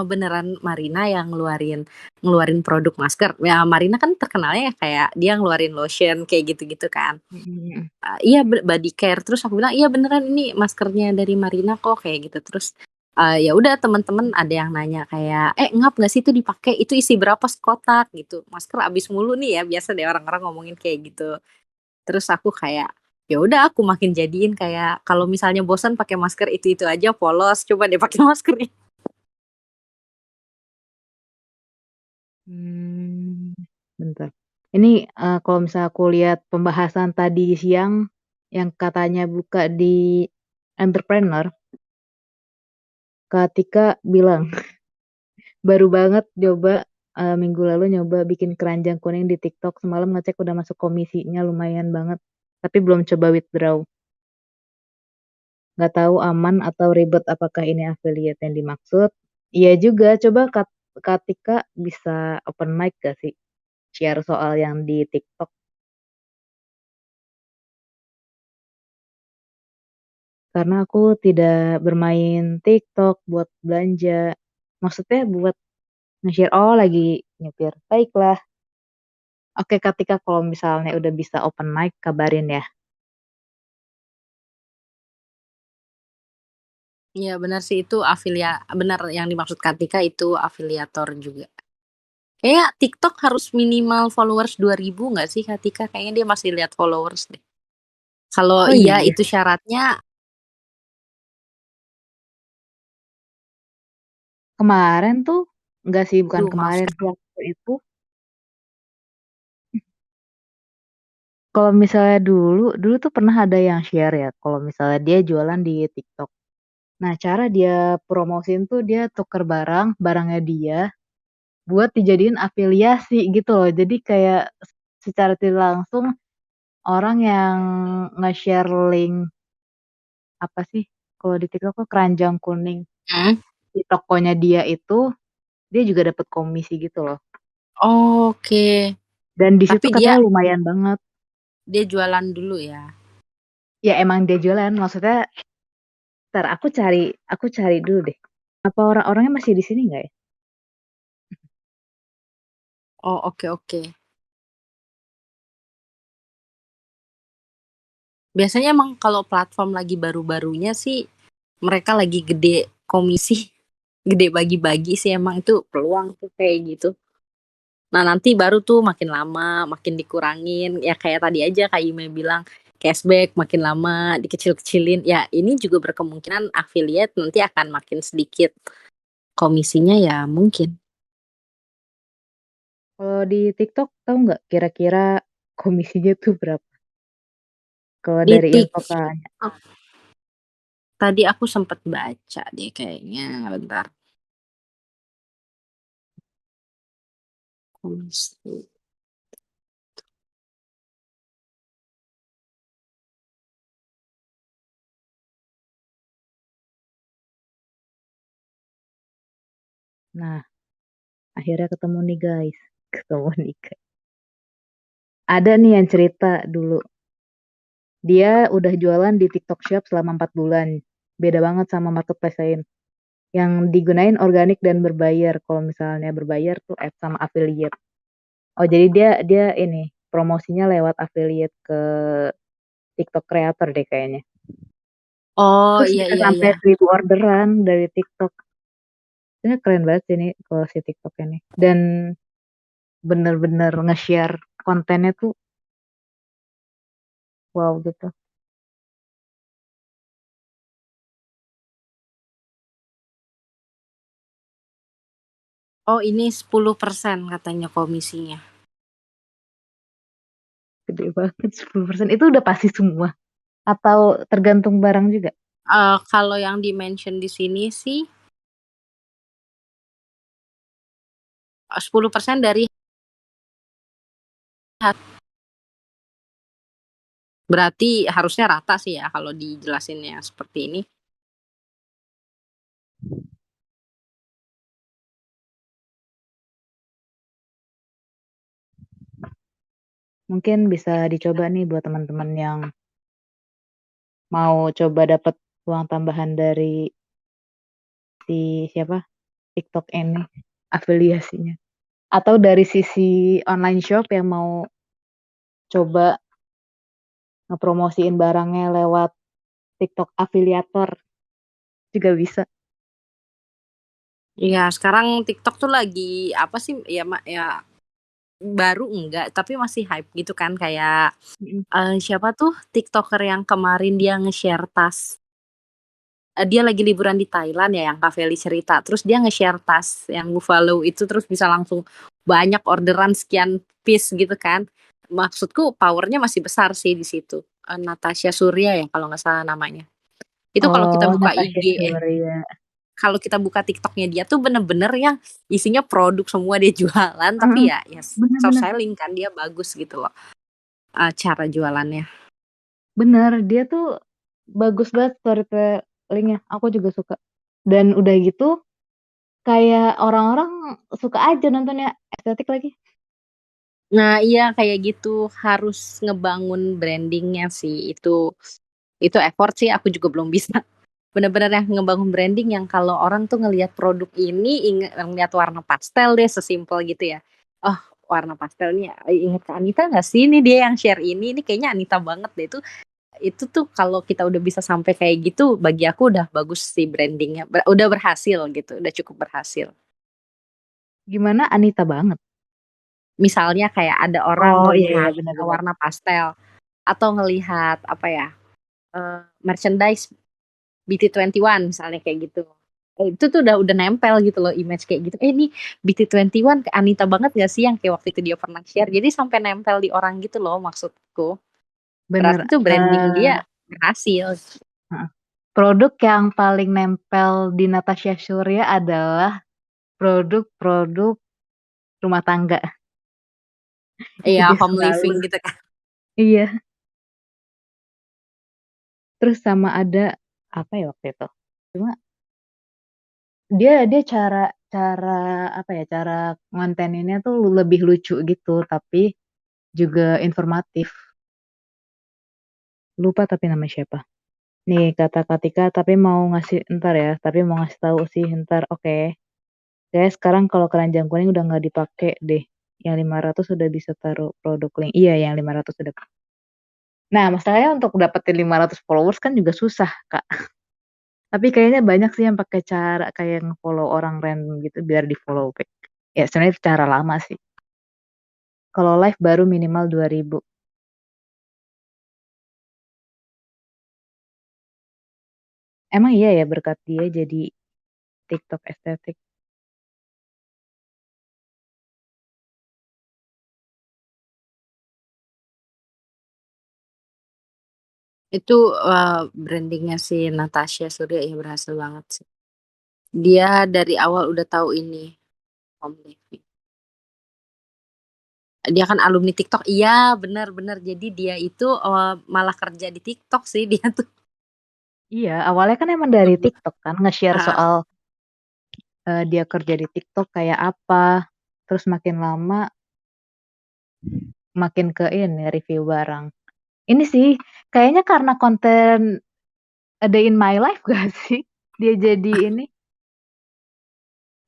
beneran Marina yang ngeluarin ngeluarin produk masker. Ya Marina kan terkenalnya kayak dia ngeluarin lotion kayak gitu-gitu kan. Mhm, mhm. Iya body care, terus aku bilang, "Iya beneran ini maskernya dari Marina kok," kayak gitu. Terus, ya udah teman-teman ada yang nanya kayak, ngap nggak sih itu dipakai? Itu isi berapa sekotak?" Gitu. "Masker habis mulu nih ya," biasa deh orang-orang ngomongin kayak gitu. Terus aku kayak, ya udah aku makin jadiin kayak kalau misalnya bosan pakai masker itu-itu aja polos, coba deh pakai masker ini. Bentar. Ini, kalau misalnya aku lihat pembahasan tadi siang, yang katanya buka di Entrepreneur, Kak Tika bilang, "Baru banget nyoba, minggu lalu nyoba bikin keranjang kuning di TikTok, semalam ngecek udah masuk komisinya lumayan banget, tapi belum coba withdraw. Nggak tahu aman atau ribet, apakah ini affiliate yang dimaksud?" Iya juga, coba Kak Tika bisa open mic nggak sih? Share soal yang di TikTok, karena aku tidak bermain TikTok buat belanja. Maksudnya buat nge-share, oh lagi nyupir. Baiklah. Oke Kak Tika, kalau misalnya udah bisa open mic kabarin ya. Iya benar sih itu benar yang dimaksud Kartika itu afiliator juga. Kayaknya TikTok harus minimal followers 2.000 nggak sih Katika? Kayaknya dia masih lihat followers deh. Kalau Oh iya iya, itu syaratnya. kemarin tuh enggak sih, bukan Duh, maaf. kemarin, waktu itu kalau misalnya dulu tuh pernah ada yang share ya, kalau misalnya dia jualan di TikTok. Nah, cara dia promosiin tuh dia tuker barangnya dia buat dijadiin afiliasi gitu loh. Jadi kayak secara tidak langsung orang yang nge-share link apa sih kalau di TikTok tuh keranjang kuning Hmm? di tokonya dia itu dia juga dapat komisi gitu loh. Oke. Dan di situ Tapi dia katanya lumayan banget. dia jualan dulu ya. Ya emang dia jualan, maksudnya ntar aku cari dulu deh. Apa orang-orangnya masih di sini nggak ya? Oh, oke oke. Biasanya emang kalau platform lagi baru-barunya sih mereka lagi gede komisi, gede bagi-bagi sih emang itu peluang tuh kayak gitu. Nah, nanti baru tuh makin lama makin dikurangin. Ya kayak tadi aja Kak Ime bilang cashback makin lama dikecil-kecilin. Ya, ini juga berkemungkinan affiliate nanti akan makin sedikit komisinya ya mungkin. Kalau di TikTok tahu nggak kira-kira komisinya tuh berapa? Kalau Di dari info TikTok Kakaknya. tadi aku sempat baca deh kayaknya, bentar. Komisi. Nah, akhirnya ketemu nih guys. Ketemu nih guys. Ada nih yang cerita dulu. Dia udah jualan di TikTok Shop selama 4 bulan. Beda banget sama marketplace lain. Yang digunain organik dan berbayar. Kalau misalnya berbayar tuh ads sama affiliate. Oh, jadi dia dia ini promosinya lewat affiliate ke TikTok creator deh kayaknya. Oh, Terus iya bisa iya sampai iya. 1.000 orderan dari TikTok. Ini keren banget sih ini kalau si TikTok ini. Dan bener-bener nge-share kontennya tuh wow gitu. Oh, ini 10% katanya komisinya. Gede banget 10%. Itu udah pasti semua. Atau tergantung barang juga. Kalau yang di-mention di sini sih 10% dari berarti harusnya rata sih ya kalau dijelasinnya seperti ini. Mungkin bisa dicoba nih buat teman-teman yang mau coba dapat uang tambahan dari si siapa TikTok ini afiliasinya. Atau dari sisi online shop yang mau coba ngepromosiin barangnya lewat TikTok afiliator juga bisa. Iya, sekarang TikTok tuh lagi apa sih ya ya baru enggak tapi masih hype gitu kan kayak Mm. siapa tuh TikToker yang kemarin dia nge-share tas. Dia lagi liburan di Thailand ya yang Kak Feli cerita. Terus dia nge-share tas yang buffalo itu terus bisa langsung banyak orderan sekian piece gitu kan. Maksudku powernya masih besar sih di situ. Natasha Surya ya kalau nggak salah namanya. Itu kalau kita Oh, buka Natasha IG, Surya. kalau kita buka TikToknya dia tuh bener-bener yang isinya produk semua dia jualan. Tapi Heeh, ya, ya short bener-bener. selling kan dia bagus gitu loh cara jualannya. Bener, dia tuh bagus banget storytellingnya. Aku juga suka. Dan udah gitu, kayak orang-orang suka aja nontonnya estetik lagi. Nah iya kayak gitu harus ngebangun brandingnya sih itu effort sih aku juga belum bisa bener-bener yang ngebangun branding yang kalau orang tuh ngelihat produk ini inget ngelihat warna pastel deh sesimpel gitu ya. Oh, warna pastelnya inget ke Anita nggak sih ini dia yang share ini kayaknya Anita banget deh itu tuh kalau kita udah bisa sampai kayak gitu bagi aku udah bagus sih brandingnya udah berhasil gitu udah cukup berhasil. Gimana Anita banget. Misalnya kayak ada orang Oh iya iya ngelihat benar-benar. warna pastel atau ngelihat apa ya, merchandise BT21 misalnya kayak gitu. Itu tuh udah nempel gitu loh image kayak gitu. Ini BT21 ke Anita banget gak sih yang kayak waktu itu dia pernah share. Jadi sampai nempel di orang gitu loh maksudku. Bener. Berarti tuh branding dia berhasil. Heeh. Produk yang paling nempel di Natasha Surya adalah produk-produk rumah tangga. Itu Iya, dia home selalu. living gitu kan. Iya. Terus sama ada apa ya waktu itu? Cuma dia dia cara cara apa ya, cara ngonteninnya tuh lebih lucu gitu, tapi juga informatif. Lupa tapi nama siapa. Nih kata Katika tapi mau ngasih entar ya, tapi mau ngasih tahu sih entar. Oke. Saya sekarang kalau keranjang kuning udah nggak dipakai deh. Yang 500 udah bisa taruh produk link. Iya, yang 500 udah. Nah, masalahnya untuk dapetin 500 followers kan juga susah, Kak. Tapi kayaknya banyak sih yang pakai cara kayak nge-follow orang random gitu biar di-follow back. Ya, sebenarnya itu cara lama sih. Kalau live baru minimal 2000. Emang iya ya berkat dia jadi TikTok estetik. Itu brandingnya si Natasha Surya ya berhasil banget sih. Dia dari awal udah tahu ini home living. Dia kan alumni TikTok. Iya, benar-benar. Jadi dia itu malah kerja di TikTok sih dia tuh. Iya, awalnya kan emang dari TikTok kan nge-share Ah, soal dia kerja di TikTok kayak apa. Terus makin lama makin ke ini review barang. Ini sih kayaknya karena konten A Day in My Life gak sih? Dia jadi ini,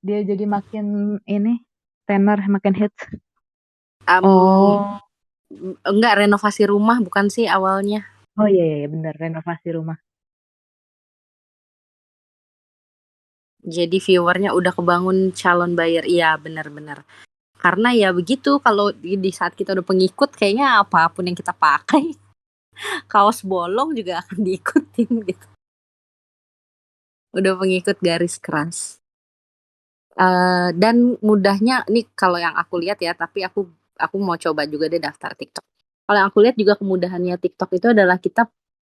dia jadi makin ini tenar, makin hits. um, Oh. enggak renovasi rumah bukan sih awalnya. Oh iya iya bener renovasi rumah. Jadi viewernya udah kebangun calon buyer. Iya, benar-benar. Karena ya begitu kalau di saat kita udah pengikut kayaknya apapun yang kita pakai kaos bolong juga akan diikutin gitu. Udah pengikut garis keras. Dan mudahnya nih kalau yang aku lihat ya, tapi aku mau coba juga deh daftar TikTok. Kalau yang aku lihat juga kemudahannya TikTok itu adalah kita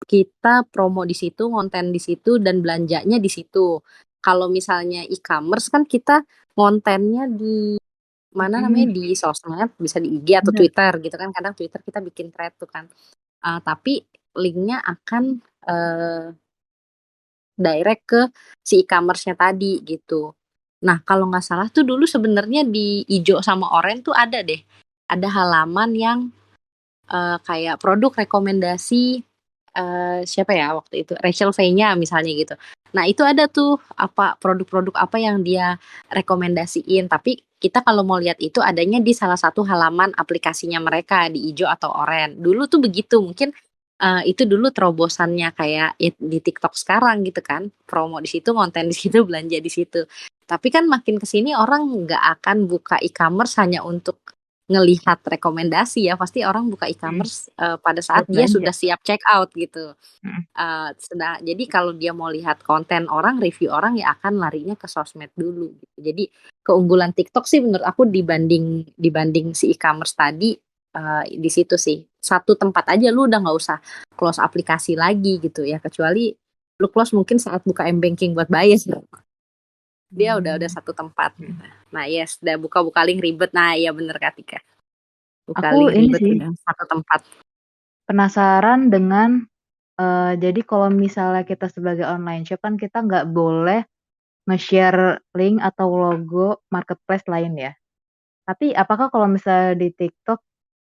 kita promo di situ, konten di situ dan belanjanya di situ. Kalau misalnya e-commerce kan kita kontennya di mana namanya Mm-mm, di sosmed, bisa di IG atau bener. Twitter gitu kan. Kadang Twitter kita bikin thread tuh kan. Tapi linknya akan eh, direct ke si e-commerce-nya tadi gitu. Nah, kalau nggak salah tuh dulu sebenarnya di ijo sama oren tuh ada deh. Ada halaman yang kayak produk rekomendasi siapa ya waktu itu Rachel V-nya misalnya gitu. Nah, itu ada tuh apa produk-produk apa yang dia rekomendasiin. Tapi kita kalau mau lihat itu adanya di salah satu halaman aplikasinya mereka di ijo atau oren. Dulu tuh begitu. Mungkin itu dulu terobosannya kayak di TikTok sekarang gitu kan. Promo di situ, konten di situ, belanja di situ. Tapi kan makin ke sini orang nggak akan buka e-commerce hanya untuk ngelihat rekomendasi ya. Pasti orang buka Mm, e-commerce pada saat buat dia belanja. sudah siap check out gitu. Mm, Jadi kalau dia mau lihat konten orang, review orang ya akan larinya ke sosmed dulu gitu. Jadi keunggulan TikTok sih menurut aku dibanding dibanding si e-commerce tadi di situ sih. Satu tempat aja lu udah nggak usah close aplikasi lagi gitu ya, kecuali lu close mungkin saat buka m-banking buat bayar. Dia udah mm. satu tempat Mm. gitu. Nah, yes, udah buka-buka link ribet. Nah, iya bener Kak Tika. Buka Aku link ini ribet sih udah satu tempat. penasaran dengan jadi kalau misalnya kita sebagai online shop kan kita nggak boleh nge-share link atau logo marketplace lain ya. Tapi apakah kalau misalnya di TikTok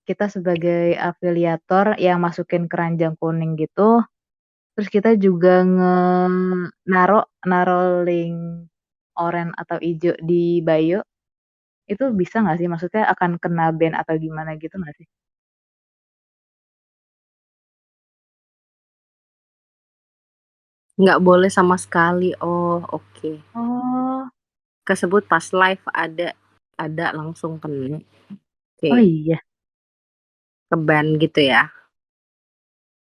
kita sebagai afiliator yang masukin keranjang kuning gitu, terus kita juga naro naro link oren atau ijo di bio, itu bisa nggak sih? Maksudnya akan kena ban atau gimana gitu nggak sih? Nggak boleh sama sekali. Oh, oke. Oh, Kesebut pas live ada langsung kena. Oh Oke, iya, ke-ban gitu ya.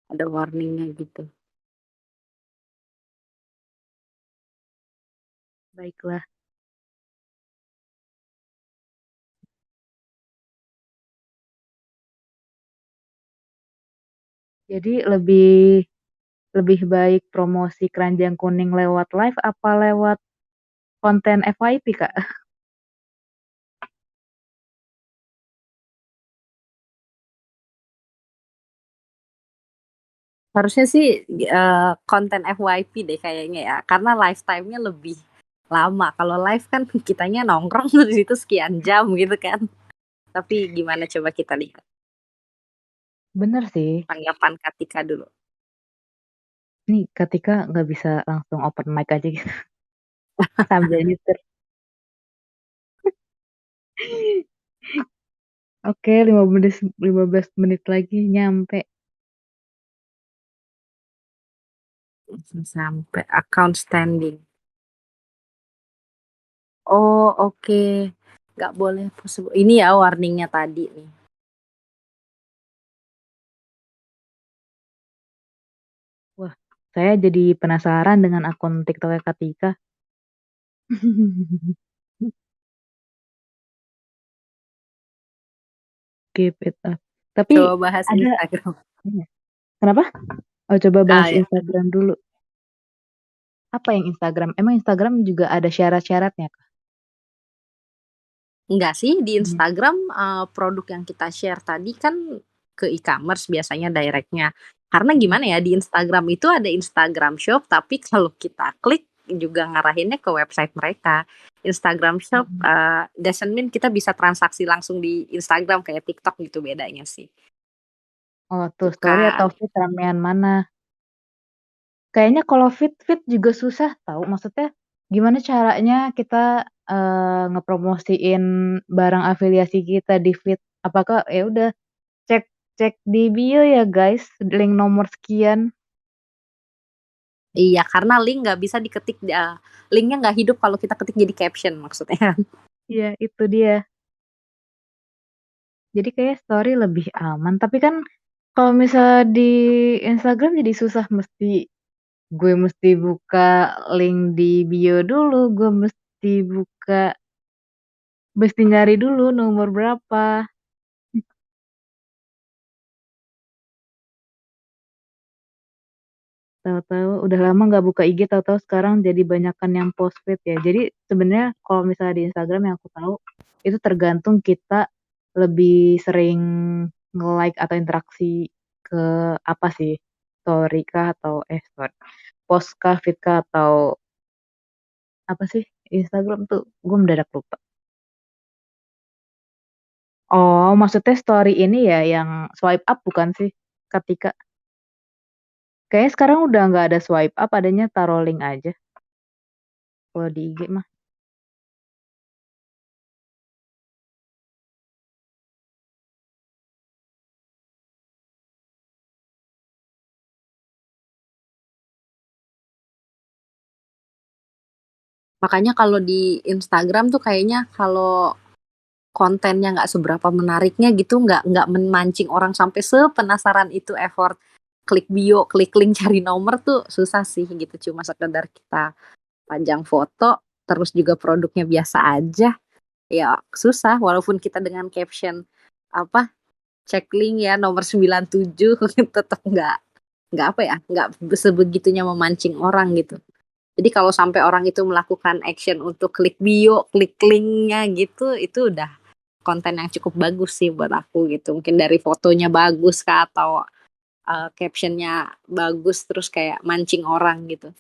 Ada warningnya gitu. baiklah. Jadi lebih lebih baik promosi keranjang kuning lewat live apa lewat konten FYP, Kak? Harusnya sih konten FYP deh kayaknya ya, karena lifetime-nya lebih lama. Kalau live kan kitanya nongkrong di situ sekian jam gitu kan. Tapi gimana coba kita lihat Bener sih. tanggapan Katika dulu. Nih ketika nggak bisa langsung open mic aja gitu sambil nyetir. Oke, 15 menit lagi nyampe. Sampai account standing. Oh, oke. Nggak boleh possible. Ini ya warningnya tadi nih. Wah, saya jadi penasaran dengan akun TikToknya Katika. Keep it up. Tapi Coba bahas ada Instagram. iya. Kenapa? Oh, coba Ah bahas ya. Instagram dulu. Apa yang Instagram? Emang Instagram juga ada syarat-syaratnya, Kak? Enggak sih, di Iya. Instagram produk yang kita share tadi kan ke e-commerce biasanya directnya. Karena Mhm, gimana ya, di Instagram itu ada Instagram Shop, tapi kalau kita klik juga ngarahinnya ke website mereka. Instagram Shop mhm. doesn't mean kita bisa transaksi langsung di Instagram kayak TikTok gitu bedanya sih. Oh, tuh story Bukan. atau feed ramean mana? Kayaknya kalau feed juga susah tahu, maksudnya gimana caranya kita, ngepromosiin barang afiliasi kita di feed? Apakah ya udah cek cek di bio ya guys, link nomor sekian. Iya, karena link nggak bisa diketik, linknya nggak hidup kalau kita ketik jadi caption maksudnya. Iya, itu dia. Jadi kayak story lebih aman, tapi kan kalau misalnya di Instagram jadi susah, gue mesti buka link di bio dulu, gue mesti nyari dulu nomor berapa. Tahu-tahu udah lama nggak buka IG, tahu-tahu sekarang jadi banyakan yang post feed ya. Jadi sebenarnya kalau misalnya di Instagram yang aku tahu, itu tergantung kita lebih sering nge-like atau interaksi ke apa sih, story kah atau story, post kah, feed kah, atau apa sih Instagram tuh, gue mendadak lupa. Oh, maksudnya story ini ya yang swipe up bukan sih, ketika kayaknya sekarang udah nggak ada swipe up, adanya taruh link aja kalau di IG mah. Makanya kalau di Instagram tuh kayaknya kalau kontennya nggak seberapa menariknya gitu, nggak memancing orang sampai sepenasaran itu effort klik bio, klik link cari nomor tuh susah sih gitu. Cuma sekedar kita panjang foto, terus juga produknya biasa aja, ya susah. Walaupun kita dengan caption apa cek link ya nomor 97 tetap nggak apa ya, nggak sebegitunya memancing orang gitu. Jadi kalau sampai orang itu melakukan action untuk klik bio, klik linknya gitu, itu udah konten yang cukup bagus sih buat aku gitu. Mungkin dari fotonya bagus kah atau captionnya bagus terus kayak mancing orang gitu.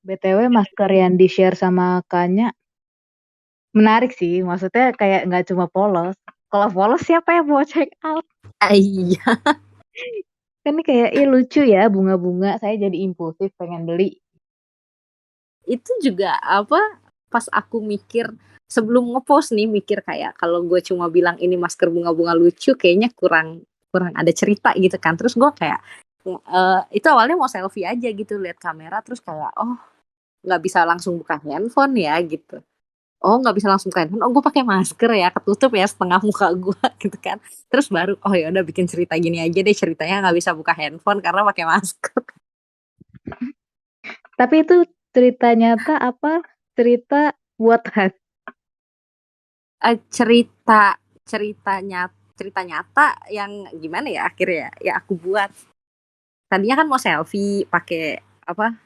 BTW masker yang di-share sama Kakaknya menarik sih, maksudnya kayak nggak cuma polos. Kalau polos siapa yang mau check out? Ah, iya, Kan ini kayak, ih lucu ya bunga-bunga, saya jadi impulsif pengen beli. itu juga apa pas aku mikir sebelum ngepost nih mikir kayak kalau gue cuma bilang ini masker bunga-bunga lucu kayaknya kurang kurang ada cerita gitu kan. Terus gue kayak Itu awalnya mau selfie aja gitu, lihat kamera terus kayak, oh nggak bisa langsung buka handphone ya gitu. Oh nggak bisa langsung buka handphone, oh gue pakai masker ya, ketutup ya setengah muka gue gitu kan. Terus baru, oh ya udah bikin cerita gini aja deh, ceritanya nggak bisa buka handphone karena pakai masker. Tapi itu cerita nyata apa cerita buatan? Cerita cerita nyata yang gimana ya akhirnya ya aku buat. Tadinya kan mau selfie pakai apa,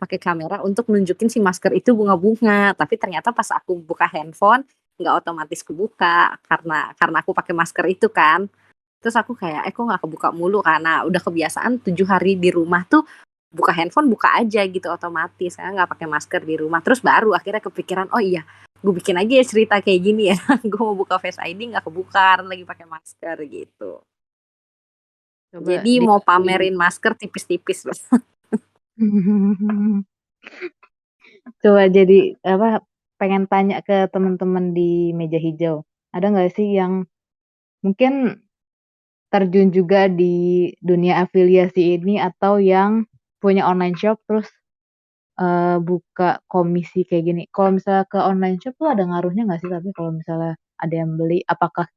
pakai kamera untuk nunjukin si masker itu bunga-bunga, tapi ternyata pas aku buka handphone nggak otomatis kebuka karena aku pakai masker itu kan. Terus aku kayak, kok nggak kebuka mulu, karena udah kebiasaan 7 hari di rumah tuh buka handphone buka aja gitu otomatis, saya nggak pakai masker di rumah. Terus baru akhirnya kepikiran, oh iya, gue bikin aja ya cerita kayak gini ya. Gue mau buka Face ID nggak kebuka karena lagi pakai masker gitu. Coba Jadi di mau pamerin masker tipis-tipis loh. coba jadi apa, pengen tanya ke teman-teman di meja hijau. Ada nggak sih yang mungkin terjun juga di dunia afiliasi ini atau yang punya online shop terus, buka komisi kayak gini? Kalau misalnya ke online shop tuh ada ngaruhnya nggak sih tapi kalau misalnya ada yang beli? Apakah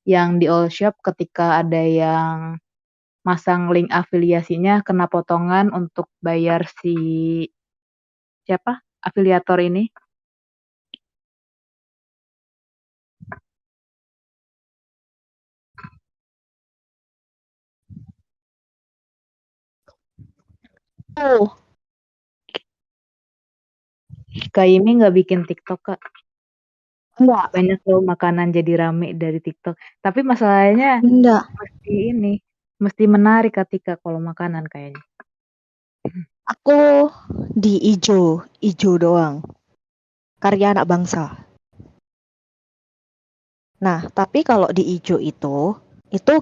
yang di all shop ketika ada yang masang link afiliasinya kena potongan untuk bayar si siapa, afiliator ini? Oh, Kak Imi nggak bikin TikTok, Kak? enggak, Banyak loh makanan jadi rame dari TikTok. Tapi masalahnya enggak. mesti ini, mesti menarik ketika kalau makanan kayaknya. Aku di ijo, ijo doang. Karya anak bangsa. Nah, tapi kalau di ijo itu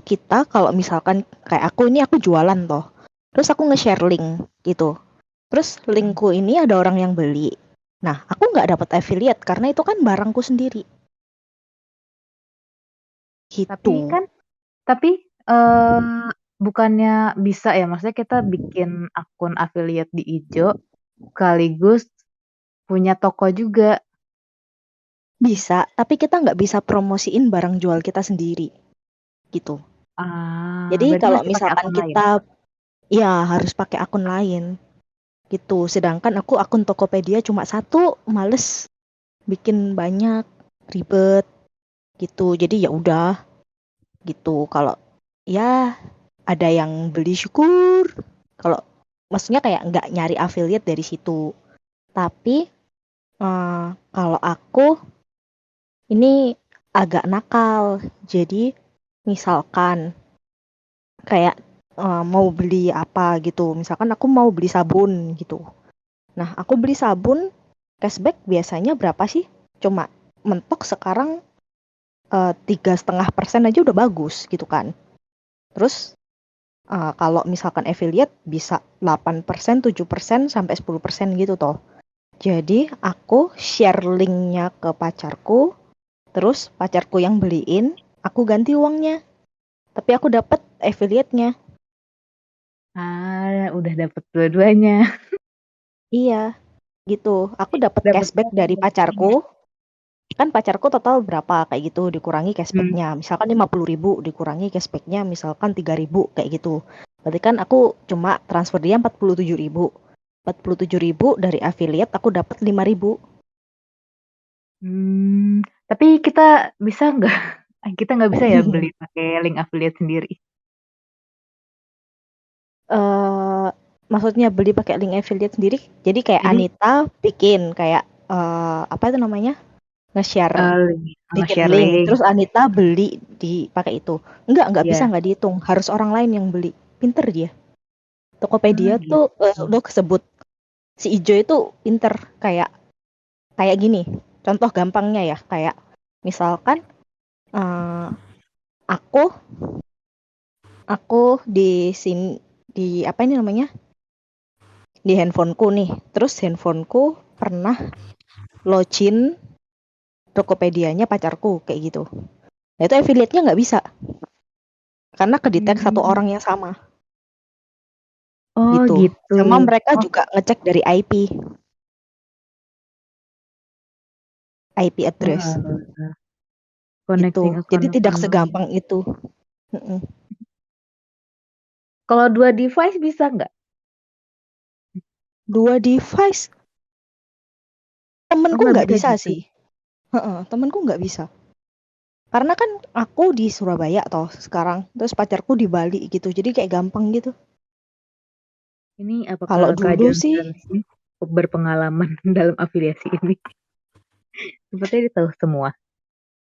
kita kalau misalkan kayak aku jualan toh. Terus aku nge-share link gitu. Terus linkku ini ada orang yang beli. Nah, aku nggak dapat affiliate karena itu kan barangku sendiri. Tapi Gitu. kan tapi, eee, bukannya bisa ya, maksudnya kita bikin akun affiliate di Ijo, sekaligus punya toko juga. Bisa, tapi kita nggak bisa promosiin barang jual kita sendiri. Gitu. Jadi Berarti kalau mesti pakai misalkan akun lain? kita ya harus pakai akun lain gitu. Sedangkan aku akun Tokopedia cuma satu, males bikin banyak, ribet gitu. Jadi ya udah gitu. Kalau ya ada yang beli syukur. Kalau maksudnya kayak nggak nyari affiliate dari situ. Tapi kalau aku ini agak nakal. Jadi misalkan kayak mau beli apa gitu. Misalkan aku mau beli sabun gitu. Nah, aku beli sabun cashback biasanya berapa sih? Cuma mentok sekarang 3,5% aja udah bagus gitu kan. Terus kalau misalkan affiliate bisa 8%, 7% sampai 10% gitu toh. Jadi aku share linknya ke pacarku, terus pacarku yang beliin, aku ganti uangnya. Tapi aku dapat affiliate-nya. Udah dapet dua-duanya. Iya, gitu. Aku dapat Dapet cashback dari pacarku. Kan pacarku total berapa kayak gitu dikurangi hmm, cashbacknya. Misalkan 50.000 dikurangi cashbacknya misalkan 3.000 kayak gitu. Berarti kan aku cuma transfer dia 47.000. 47.000 dari affiliate aku dapat 5.000. Tapi kita bisa nggak kita nggak bisa ya beli pakai link affiliate sendiri? Maksudnya beli pakai link affiliate sendiri. Jadi kayak Jadi, Anita bikin kayak apa itu namanya? Nge-share bikin nge-share link. link, Terus Anita beli di pakai itu. Enggak bisa iya. nggak dihitung. Harus orang lain yang beli. Pinter dia. Tokopedia Gitu. tuh udah kesebut si Ijo itu pinter kayak kayak gini. Contoh gampangnya ya kayak misalkan eh, aku di sini di apa ini namanya di handphoneku nih. Terus handphoneku pernah login Tokopedia-nya pacarku kayak gitu. Nah itu affiliate-nya nggak bisa karena kedetek satu Mmm, orang yang sama. gitu. gitu. Sama mereka Oh, juga ngecek dari IP address wah, gitu. connecting Jadi tidak akun-akun. segampang itu. Mm-mm. Kalau 2 device bisa nggak? 2 device Oh, temenku nggak nggak bisa bisa gitu? sih. Heeh, temenku nggak bisa. Karena kan aku di Surabaya toh sekarang, terus pacarku di Bali gitu. Jadi kayak gampang gitu. Ini apakah Kalau Kak dulu sih, Johnson sih berpengalaman dalam afiliasi ini? Sepertinya dia tahu semua.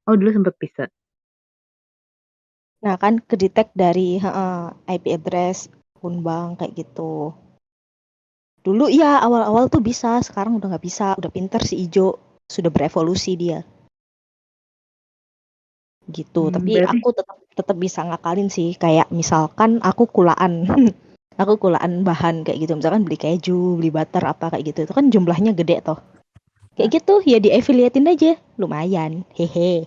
Oh, dulu sempat bisa. nah kan kedetek dari IP address akun bank kayak gitu. Dulu ya awal-awal tuh bisa, sekarang udah nggak bisa. Udah pinter si Ijo, sudah berevolusi dia gitu. Tapi Berarti aku tetap tetap bisa ngakalin sih. Kayak misalkan aku kulaan, aku kulaan bahan kayak gitu. Misalkan beli keju, beli butter apa kayak gitu. Itu kan jumlahnya gede toh. Kayak gitu ya di affiliatein aja, lumayan. Hehe.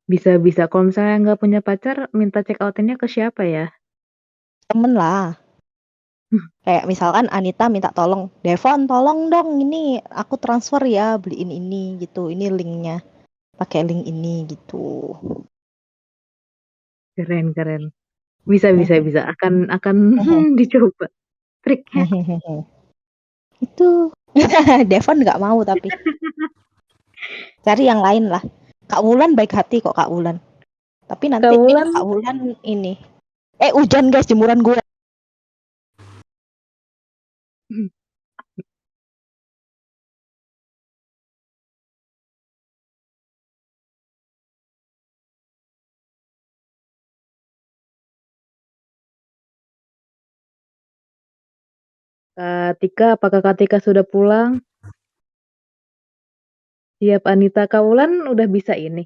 bisa-bisa. Kalau misalnya nggak punya pacar, minta check out-nya ke siapa ya? Temen lah. Kayak misalkan Anita minta tolong, Devon tolong dong ini aku transfer ya beliin ini gitu. Ini linknya, pakai link ini gitu. Keren, keren. Bisa, bisa, bisa. Akan dicoba triknya. Itu Devon nggak mau tapi cari yang lain lah. Kak Wulan baik hati kok Kak Wulan. Tapi nanti Kak Wulan, Kak Wulan ini. Hujan guys jemuran gue. Kak Tika, apakah Kak Tika sudah pulang? Siap, Anita. Kak Wulan udah bisa ini.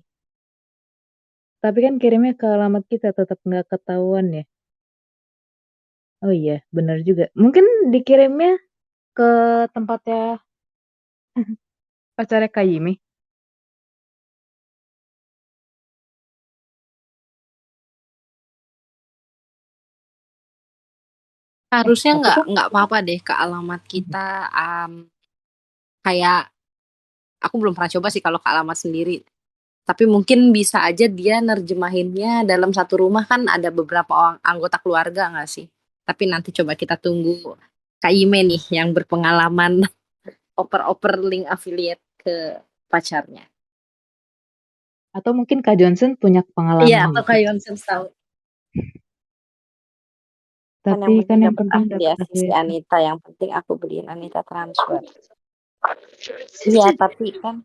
Tapi kan kirimnya ke alamat kita tetap nggak ketahuan ya. Oh iya, benar juga. Mungkin dikirimnya ke tempatnya pacarnya Kak Yimi. Harusnya Tapi kan nggak apa-apa deh ke alamat kita. Kayak aku belum pernah coba sih kalau ke alamat sendiri. Tapi mungkin bisa aja dia nerjemahinnya dalam satu rumah kan ada beberapa orang anggota keluarga nggak sih? Tapi nanti coba kita tunggu Kak Ime nih yang berpengalaman oper-oper link affiliate ke pacarnya. atau mungkin Kak Johnson punya Iya, pengalaman atau juga. Kak Yonsen tahu. Kan Tapi yang kan penting yang dapat penting dapat afiliasi si afiliasi. Anita. Yang penting aku beliin Anita transfer. Iya, tapi kan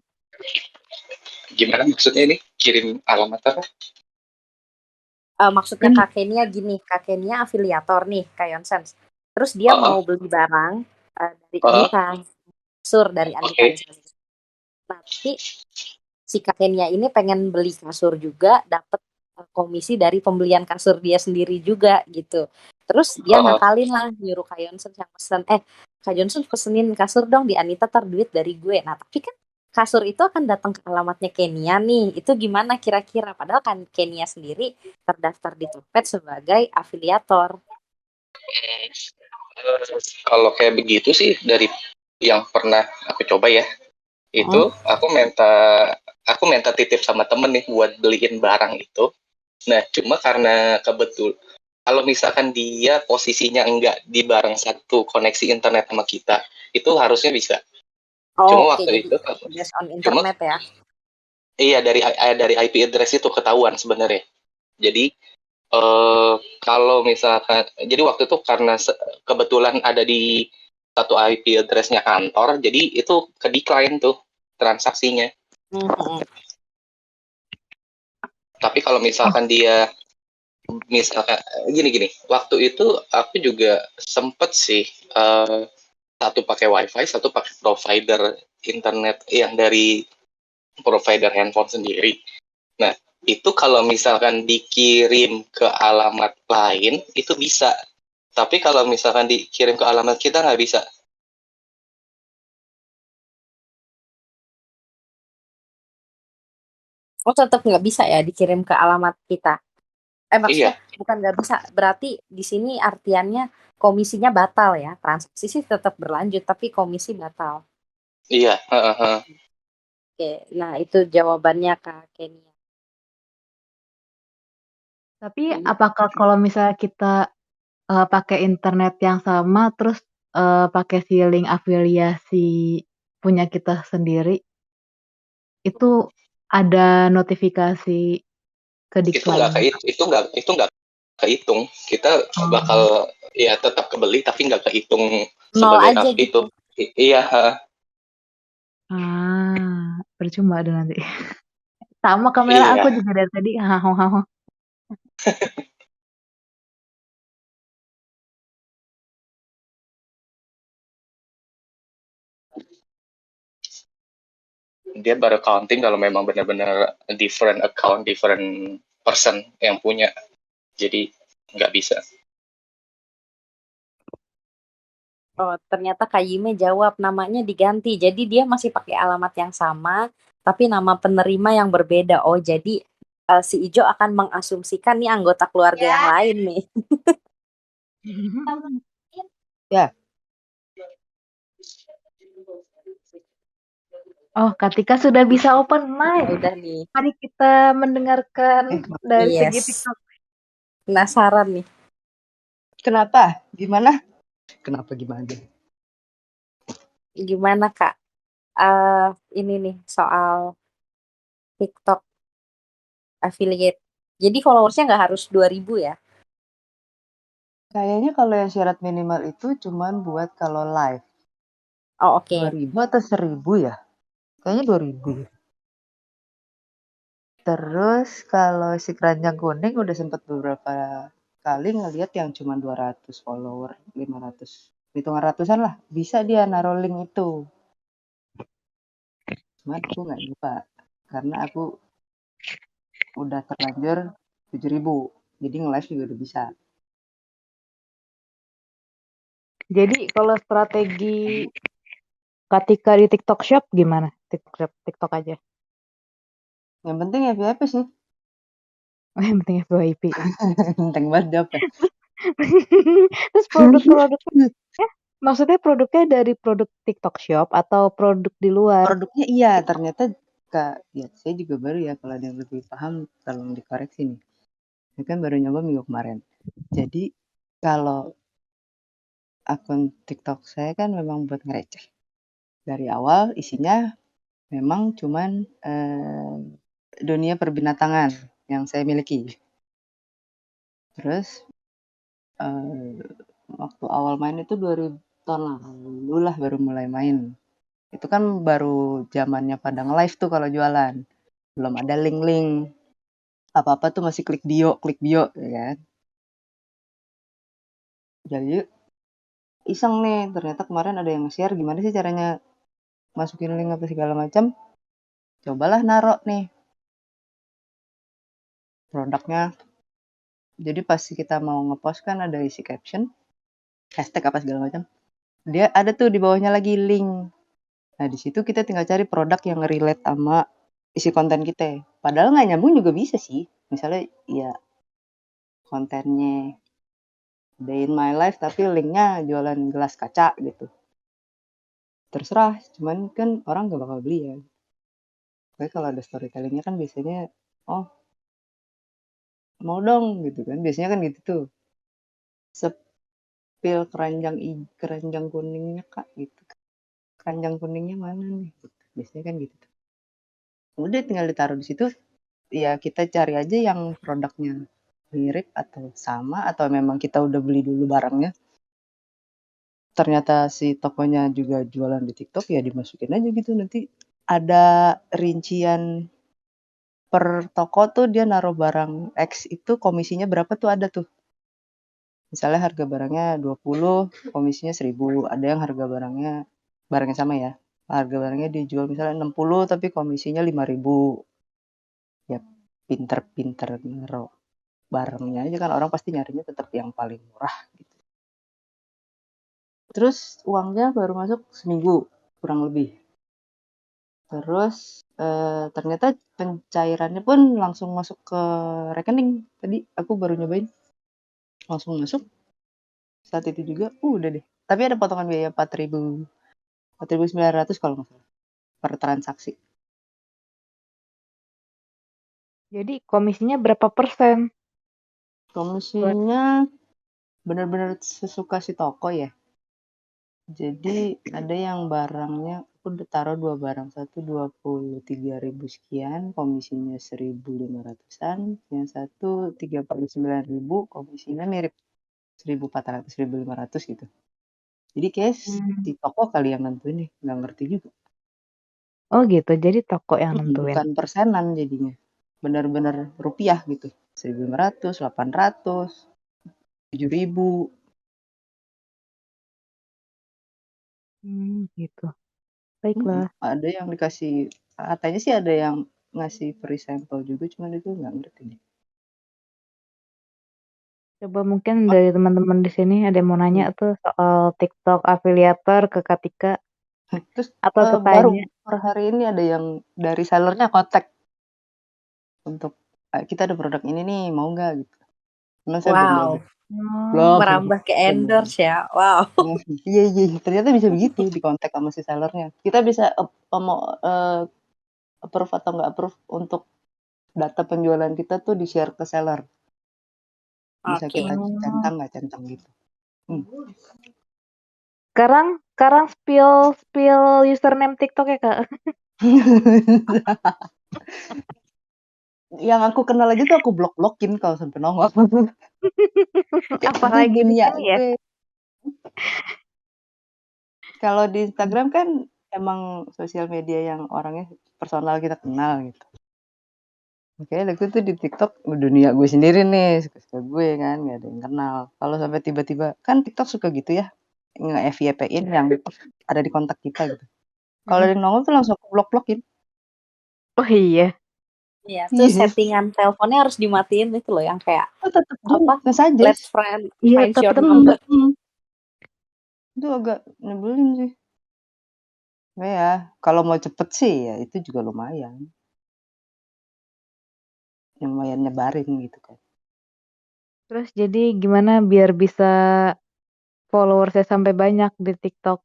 Gimana maksudnya ini? Kirim alamat apa? maksudnya Kan Kak Kenia gini, Kak Kenia afiliator nih, Kak Yonsens. Terus dia Oh, mau beli barang dari oh, Anita, kasur dari Anita oke. misalnya. Nanti si Kak Kenia ini pengen beli kasur juga, dapat komisi dari pembelian kasur dia sendiri juga gitu. Terus dia Oh, ngakalin lah, nyuruh Kak Yonsen yang pesen, Kak Johnson pesenin kasur dong di Anita tar duit dari gue. Nah tapi kan kasur itu akan datang ke alamatnya Kenia nih. Itu gimana kira-kira? Padahal kan Kenia sendiri terdaftar di Tokped sebagai afiliator. kalau kayak begitu sih dari yang pernah aku coba ya, itu Mm. aku minta titip sama temen nih buat beliin barang itu. Nah, cuma karena kalau misalkan dia posisinya enggak di barang satu koneksi internet sama kita, itu harusnya bisa. Oh, Cuma oke, waktu jadi itu, based on cuma internet ya. iya dari IP address itu ketahuan sebenarnya. Jadi kalau misalkan, jadi waktu itu karena kebetulan ada di satu IP address-nya kantor, jadi itu ke decline tuh transaksinya. Mm-hmm. Tapi kalau misalkan dia, misalkan gini-gini, waktu itu aku juga sempet sih satu pakai WiFi, satu pakai provider internet yang dari provider handphone sendiri. Nah, itu kalau misalkan dikirim ke alamat lain, itu bisa. Tapi kalau misalkan dikirim ke alamat kita nggak bisa. Oh, tetap nggak bisa ya dikirim ke alamat kita. Maksudnya Iya, bukan nggak bisa, berarti di sini artiannya komisinya batal ya. Transaksi sih tetap berlanjut, tapi komisi batal. iya, heeh, heeh. Oke, nah itu jawabannya Kak Kenia. Tapi apakah kalau misalnya kita pakai internet yang sama terus pakai si link afiliasi punya kita sendiri, itu ada notifikasi ke Itu nggak Diklat? itu nggak kehitung. Kita bakal Oh. ya tetap kebeli tapi nggak kehitung Nol sebagai aja itu. gitu. Iya, heeh. Percuma deh nanti. Sama kamera Iya. aku juga dari tadi haho-haho. Dia baru counting kalau memang benar-benar different account, different person yang punya. Jadi nggak bisa. Oh, ternyata Kak Yime jawab namanya diganti. Jadi dia masih pakai alamat yang sama, tapi nama penerima yang berbeda. Oh, jadi si Ijo akan mengasumsikan nih anggota keluarga yang lain nih. Ya, Oh, Katika sudah bisa open mic. Udah nih. Mari kita mendengarkan dari segi Yes. TikTok. Penasaran nih. kenapa? Gimana? Kenapa gimana? Gimana Kak? Ini nih soal TikTok affiliate. Jadi followersnya nggak harus 2000 ya? Kayaknya kalau yang syarat minimal itu cuman buat kalau live. Oh, oke. 2000 atau 1000 ya? Kayaknya 2000. Terus kalau si keranjang kuning udah sempet beberapa kali ngeliat yang cuma 200 follower, 500. Hitungan ratusan lah. Bisa dia naruh link itu. Cuma aku nggak lupa. Karena aku udah terlanjur 7000. Jadi nge-live juga udah bisa. Jadi kalau strategi Katika di TikTok Shop gimana? TikTok Shop, TikTok aja. Yang penting FYP sih. Oh, yang penting FYP. Penting banget jawabnya. Terus produk-produknya, maksudnya produknya dari produk TikTok Shop atau produk di luar? Produknya iya, ternyata Kak, ya saya juga baru ya kalau ada yang lebih paham tolong dikoreksi nih. Saya kan baru nyoba minggu kemarin. Jadi kalau akun TikTok saya kan memang buat ngereceh. Dari awal isinya memang cuman dunia perbinatangan yang saya miliki. Terus waktu awal main itu 2000 tahun lalu lah baru mulai main. Itu kan baru zamannya pada nge-live tuh kalau jualan. Belum ada link-link. Apa-apa tuh masih klik bio, ya kan. Jadi iseng nih, ternyata kemarin ada yang nge-share gimana sih caranya masukin link apa segala macam. Cobalah narok nih produknya. Jadi pas kita mau ngepost kan ada isi caption, hashtag apa segala macam. Dia ada tuh di bawahnya lagi link. Nah di situ kita tinggal cari produk yang relate sama isi konten kita. Padahal nggak nyambung juga bisa sih. Misalnya ya kontennya day in my life tapi linknya jualan gelas kaca gitu. Terserah, cuman kan orang gak bakal beli ya. Tapi kalau ada storytellingnya kan biasanya, oh mau dong gitu kan. Biasanya kan gitu tuh. Sepil keranjang kuningnya kak gitu. Keranjang kuningnya mana nih? Gitu. Biasanya kan gitu tuh. Udah tinggal ditaruh di situ. Ya kita cari aja yang produknya mirip atau sama atau memang kita udah beli dulu barangnya. Ternyata si tokonya juga jualan di TikTok ya dimasukin aja gitu nanti ada rincian per toko tuh dia naruh barang X itu komisinya berapa tuh ada tuh. Misalnya harga barangnya 20, komisinya 1000. Ada yang harga barangnya sama ya. Harga barangnya dijual misalnya 60 tapi komisinya 5000. Ya pinter-pinter naruh barangnya aja kan orang pasti nyarinya tetap yang paling murah gitu. Terus uangnya baru masuk seminggu kurang lebih. Terus ternyata pencairannya pun langsung masuk ke rekening. Tadi aku baru nyobain, langsung masuk saat itu juga. Udah deh. Tapi ada potongan biaya 4.900 kalau nggak salah per transaksi. Jadi komisinya berapa persen? Buat Komisinya benar-benar sesuka si toko ya. Jadi ada yang barangnya aku udah taruh 2 barang, satu 23.000 sekian, komisinya 1.500-an, yang satu 39.000, komisinya mirip 1.400, 1.500 gitu. Jadi kayak si toko kali yang nentuin nih, nggak ngerti juga. Oh gitu, jadi toko yang nentuin. Bukan persenan jadinya, benar-benar rupiah gitu, 1.500, 800, 7.000. Gitu. Baiklah. Ada yang dikasih, katanya sih ada yang ngasih free sample juga, cuman itu nggak ngerti deh. Coba mungkin dari teman-teman di sini ada yang mau nanya tuh soal TikTok afiliator ke Katika Terus atau ke baru Tanya. per hari ini ada yang dari sellernya kontak untuk kita ada produk ini nih, mau nggak gitu. Cuman saya belum Wow, diajak. Belum. merambah ke Belum. endorse ya. Wow. Iya, ternyata bisa begitu di kontak sama si sellernya. Kita bisa mau approve atau nggak approve untuk data penjualan kita tuh di share ke seller. Bisa Oke. kita centang nggak centang gitu. Sekarang spill username TikTok ya Kak. Yang aku kenal aja tuh aku blok-blokin kalau sampai nongol. Apalagi di dunia sini ya. gue. Kalau di Instagram kan emang sosial media yang orangnya personal kita kenal gitu. Oke, waktu itu di TikTok dunia gue sendiri nih, suka gue kan, nggak ada yang kenal. Kalau sampai tiba-tiba, kan TikTok suka gitu ya, nge-FYP-in yang ada di kontak kita gitu. Kalau ada yang nongol tuh langsung aku blok-blokin. Oh iya. Iya, tuh Iya, settingan teleponnya harus dimatiin itu loh yang kayak tetap dulu, apa? nge-suggest. Let's friend Iya, find tapi your tetap number. Itu agak nyebelin sih. Nah ya, kalau mau cepet sih ya itu juga lumayan. Lumayan nyebarin gitu kan. Terus jadi gimana biar bisa followersnya sampai banyak di TikTok?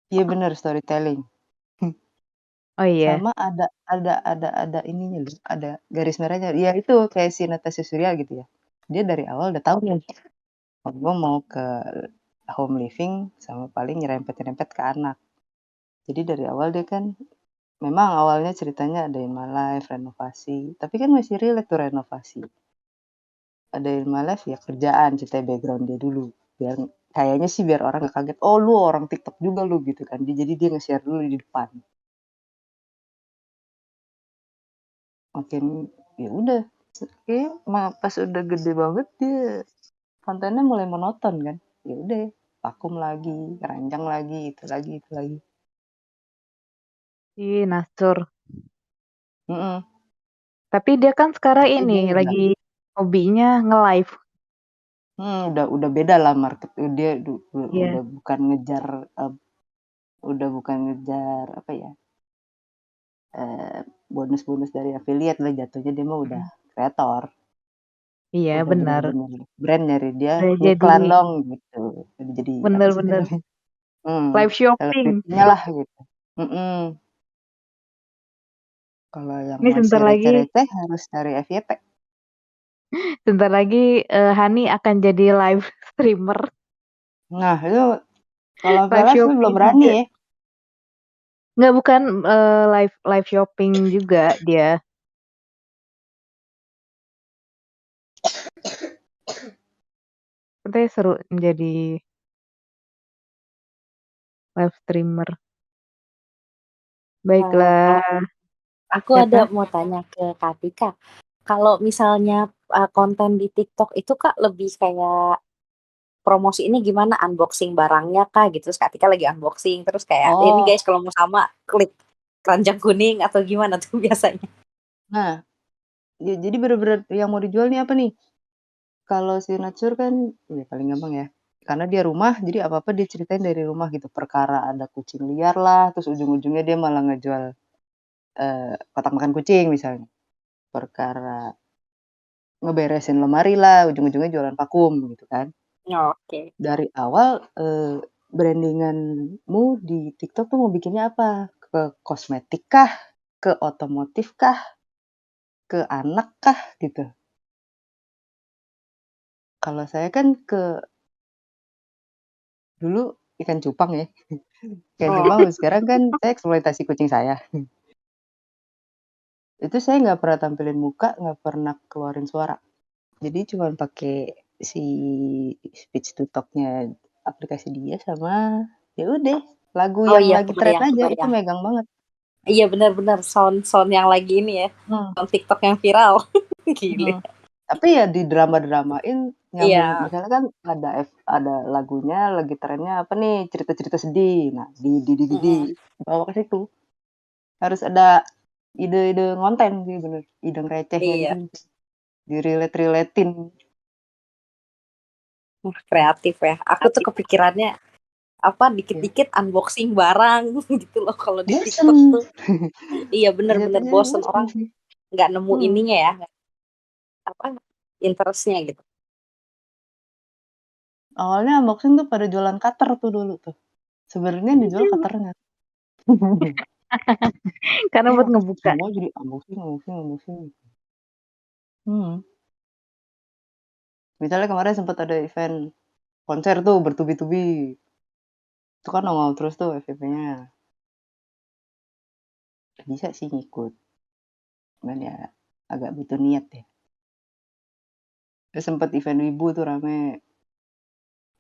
Iya bener, storytelling. Oh iya. Sama ada ininya loh, ada garis merahnya. Ya itu kayak si Natasha Surya gitu ya. Dia dari awal udah tahu nih, oh, gue mau ke home living sama paling nyerempet-nyerempet ke anak. Jadi dari awal dia kan memang awalnya ceritanya ada in my life, renovasi. Tapi kan masih relate tuh renovasi. Ada in my life ya kerjaan, cerita background dia dulu. Biar kayaknya sih biar orang gak kaget, oh lu orang TikTok juga lu gitu kan. Jadi dia nge-share dulu di depan. Makin ya udah kayak pas udah gede banget dia kontennya mulai monoton kan. Ya udah vakum lagi, keranjang lagi, itu lagi, itu lagi. Ih, Nasur. Mm-mm. Tapi dia kan sekarang Tapi ini dia udah, lagi hobinya nge-live. udah beda lah market. Dia Iya. udah bukan ngejar, udah bukan ngejar apa ya, bonus-bonus dari affiliate lah jatuhnya, dia mah udah kreator. Iya, Udah benar. bener-bener brand nyari dia, Udah jadi iklan dong gitu. Udah jadi apa sih itu bener-bener namanya? live shopping. Selebritinya lah gitu. Mm-mm. Kalau yang Ini masih receh-receh harus cari FYP. sebentar lagi Hani akan jadi live streamer, Nah, itu kalau live Velas lu shopping belum berani juga. ya. Nggak, bukan live live shopping juga dia. Katanya seru menjadi live streamer. Baiklah. Aku ada mau tanya ke Katika. Kalau misalnya konten di TikTok itu Kak lebih kayak promosi ini gimana, unboxing barangnya Kak gitu. Terus Katika lagi unboxing terus kayak ini Oh, guys kalau mau sama klik keranjang kuning atau gimana tuh biasanya. nah, ya, jadi bener-bener yang mau dijual nih apa nih? Kalau si Natsur kan, ya paling gampang ya. Karena dia rumah, jadi apa-apa dia ceritain dari rumah gitu. Perkara ada kucing liar lah, terus ujung-ujungnya dia malah ngejual kotak makan kucing misalnya, perkara ngeberesin lemari lah, ujung-ujungnya jualan vakum gitu kan. Oke. Dari awal brandinganmu di TikTok tuh mau bikinnya apa? Ke kosmetik kah? Ke otomotif kah? Ke anak kah? Gitu. Kalau saya kan dulu ikan cupang ya. Ikan cupang sekarang kan saya eksploitasi kucing saya. Itu saya nggak pernah tampilin muka, nggak pernah keluarin suara. Jadi cuma pakai si speech to talk-nya aplikasi dia sama ya udah lagu Oh yang iya, lagi tren kebayang, aja itu kebayang. megang banget. Iya benar-benar sound yang lagi ini ya, Hmm. sound TikTok yang viral. Gile. Tapi ya di dramain nyambung. Iya. Misalnya kan ada lagunya lagi trennya apa nih cerita-cerita sedih. Nah Mm-mm. bawa ke situ. Harus ada ide-ide ngonten sih bener. Ide receh kayak Iya, gitu. Di-relate-relatein. kreatif ya. Aku tuh kepikirannya apa Ya. dikit-dikit unboxing barang gitu loh kalau di TikTok Bosen. tuh. Iya bener-bener Jatuhnya bosen bosen orang sih. nggak nemu Hmm. ininya ya, apa interestnya gitu. Awalnya unboxing tuh pada jualan cutter tuh dulu tuh. Sebenarnya yang dijual cutternya. Karena buat ngebuka. Semua jadi unboxing. Misalnya kemarin sempat ada event konser tuh bertubi-tubi. Itu kan nongol terus tuh FYP-nya. Bisa sih ngikut. Cuman ya agak butuh niat ya. Terus sempat event wibu tuh rame.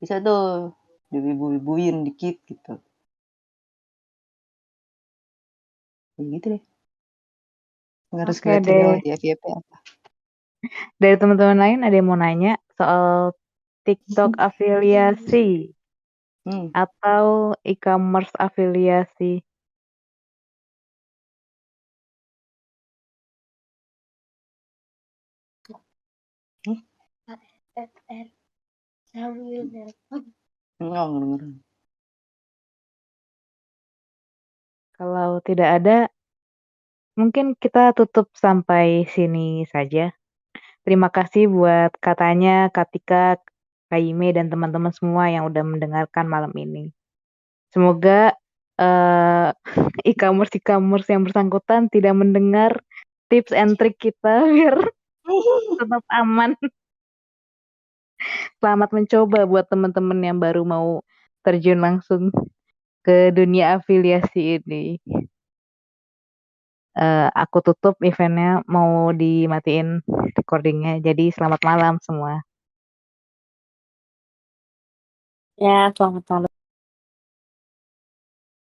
Bisa tuh diwibu-wibuin dikit gitu. Ya gitu deh. Harus Oke kelihatan deh. lewat di FYP apa. Dari teman-teman lain ada yang mau nanya soal TikTok afiliasi atau e-commerce afiliasi? Enggak denger. Kalau tidak ada, mungkin kita tutup sampai sini saja. Terima kasih buat katanya Katika, Kaime, dan teman-teman semua yang udah mendengarkan malam ini. Semoga e-commerce yang bersangkutan tidak mendengar tips and trick kita biar tetap aman. Selamat mencoba buat teman-teman yang baru mau terjun langsung ke dunia afiliasi ini. Aku tutup eventnya, mau dimatiin recordingnya. Jadi selamat malam semua. Ya, selamat malam.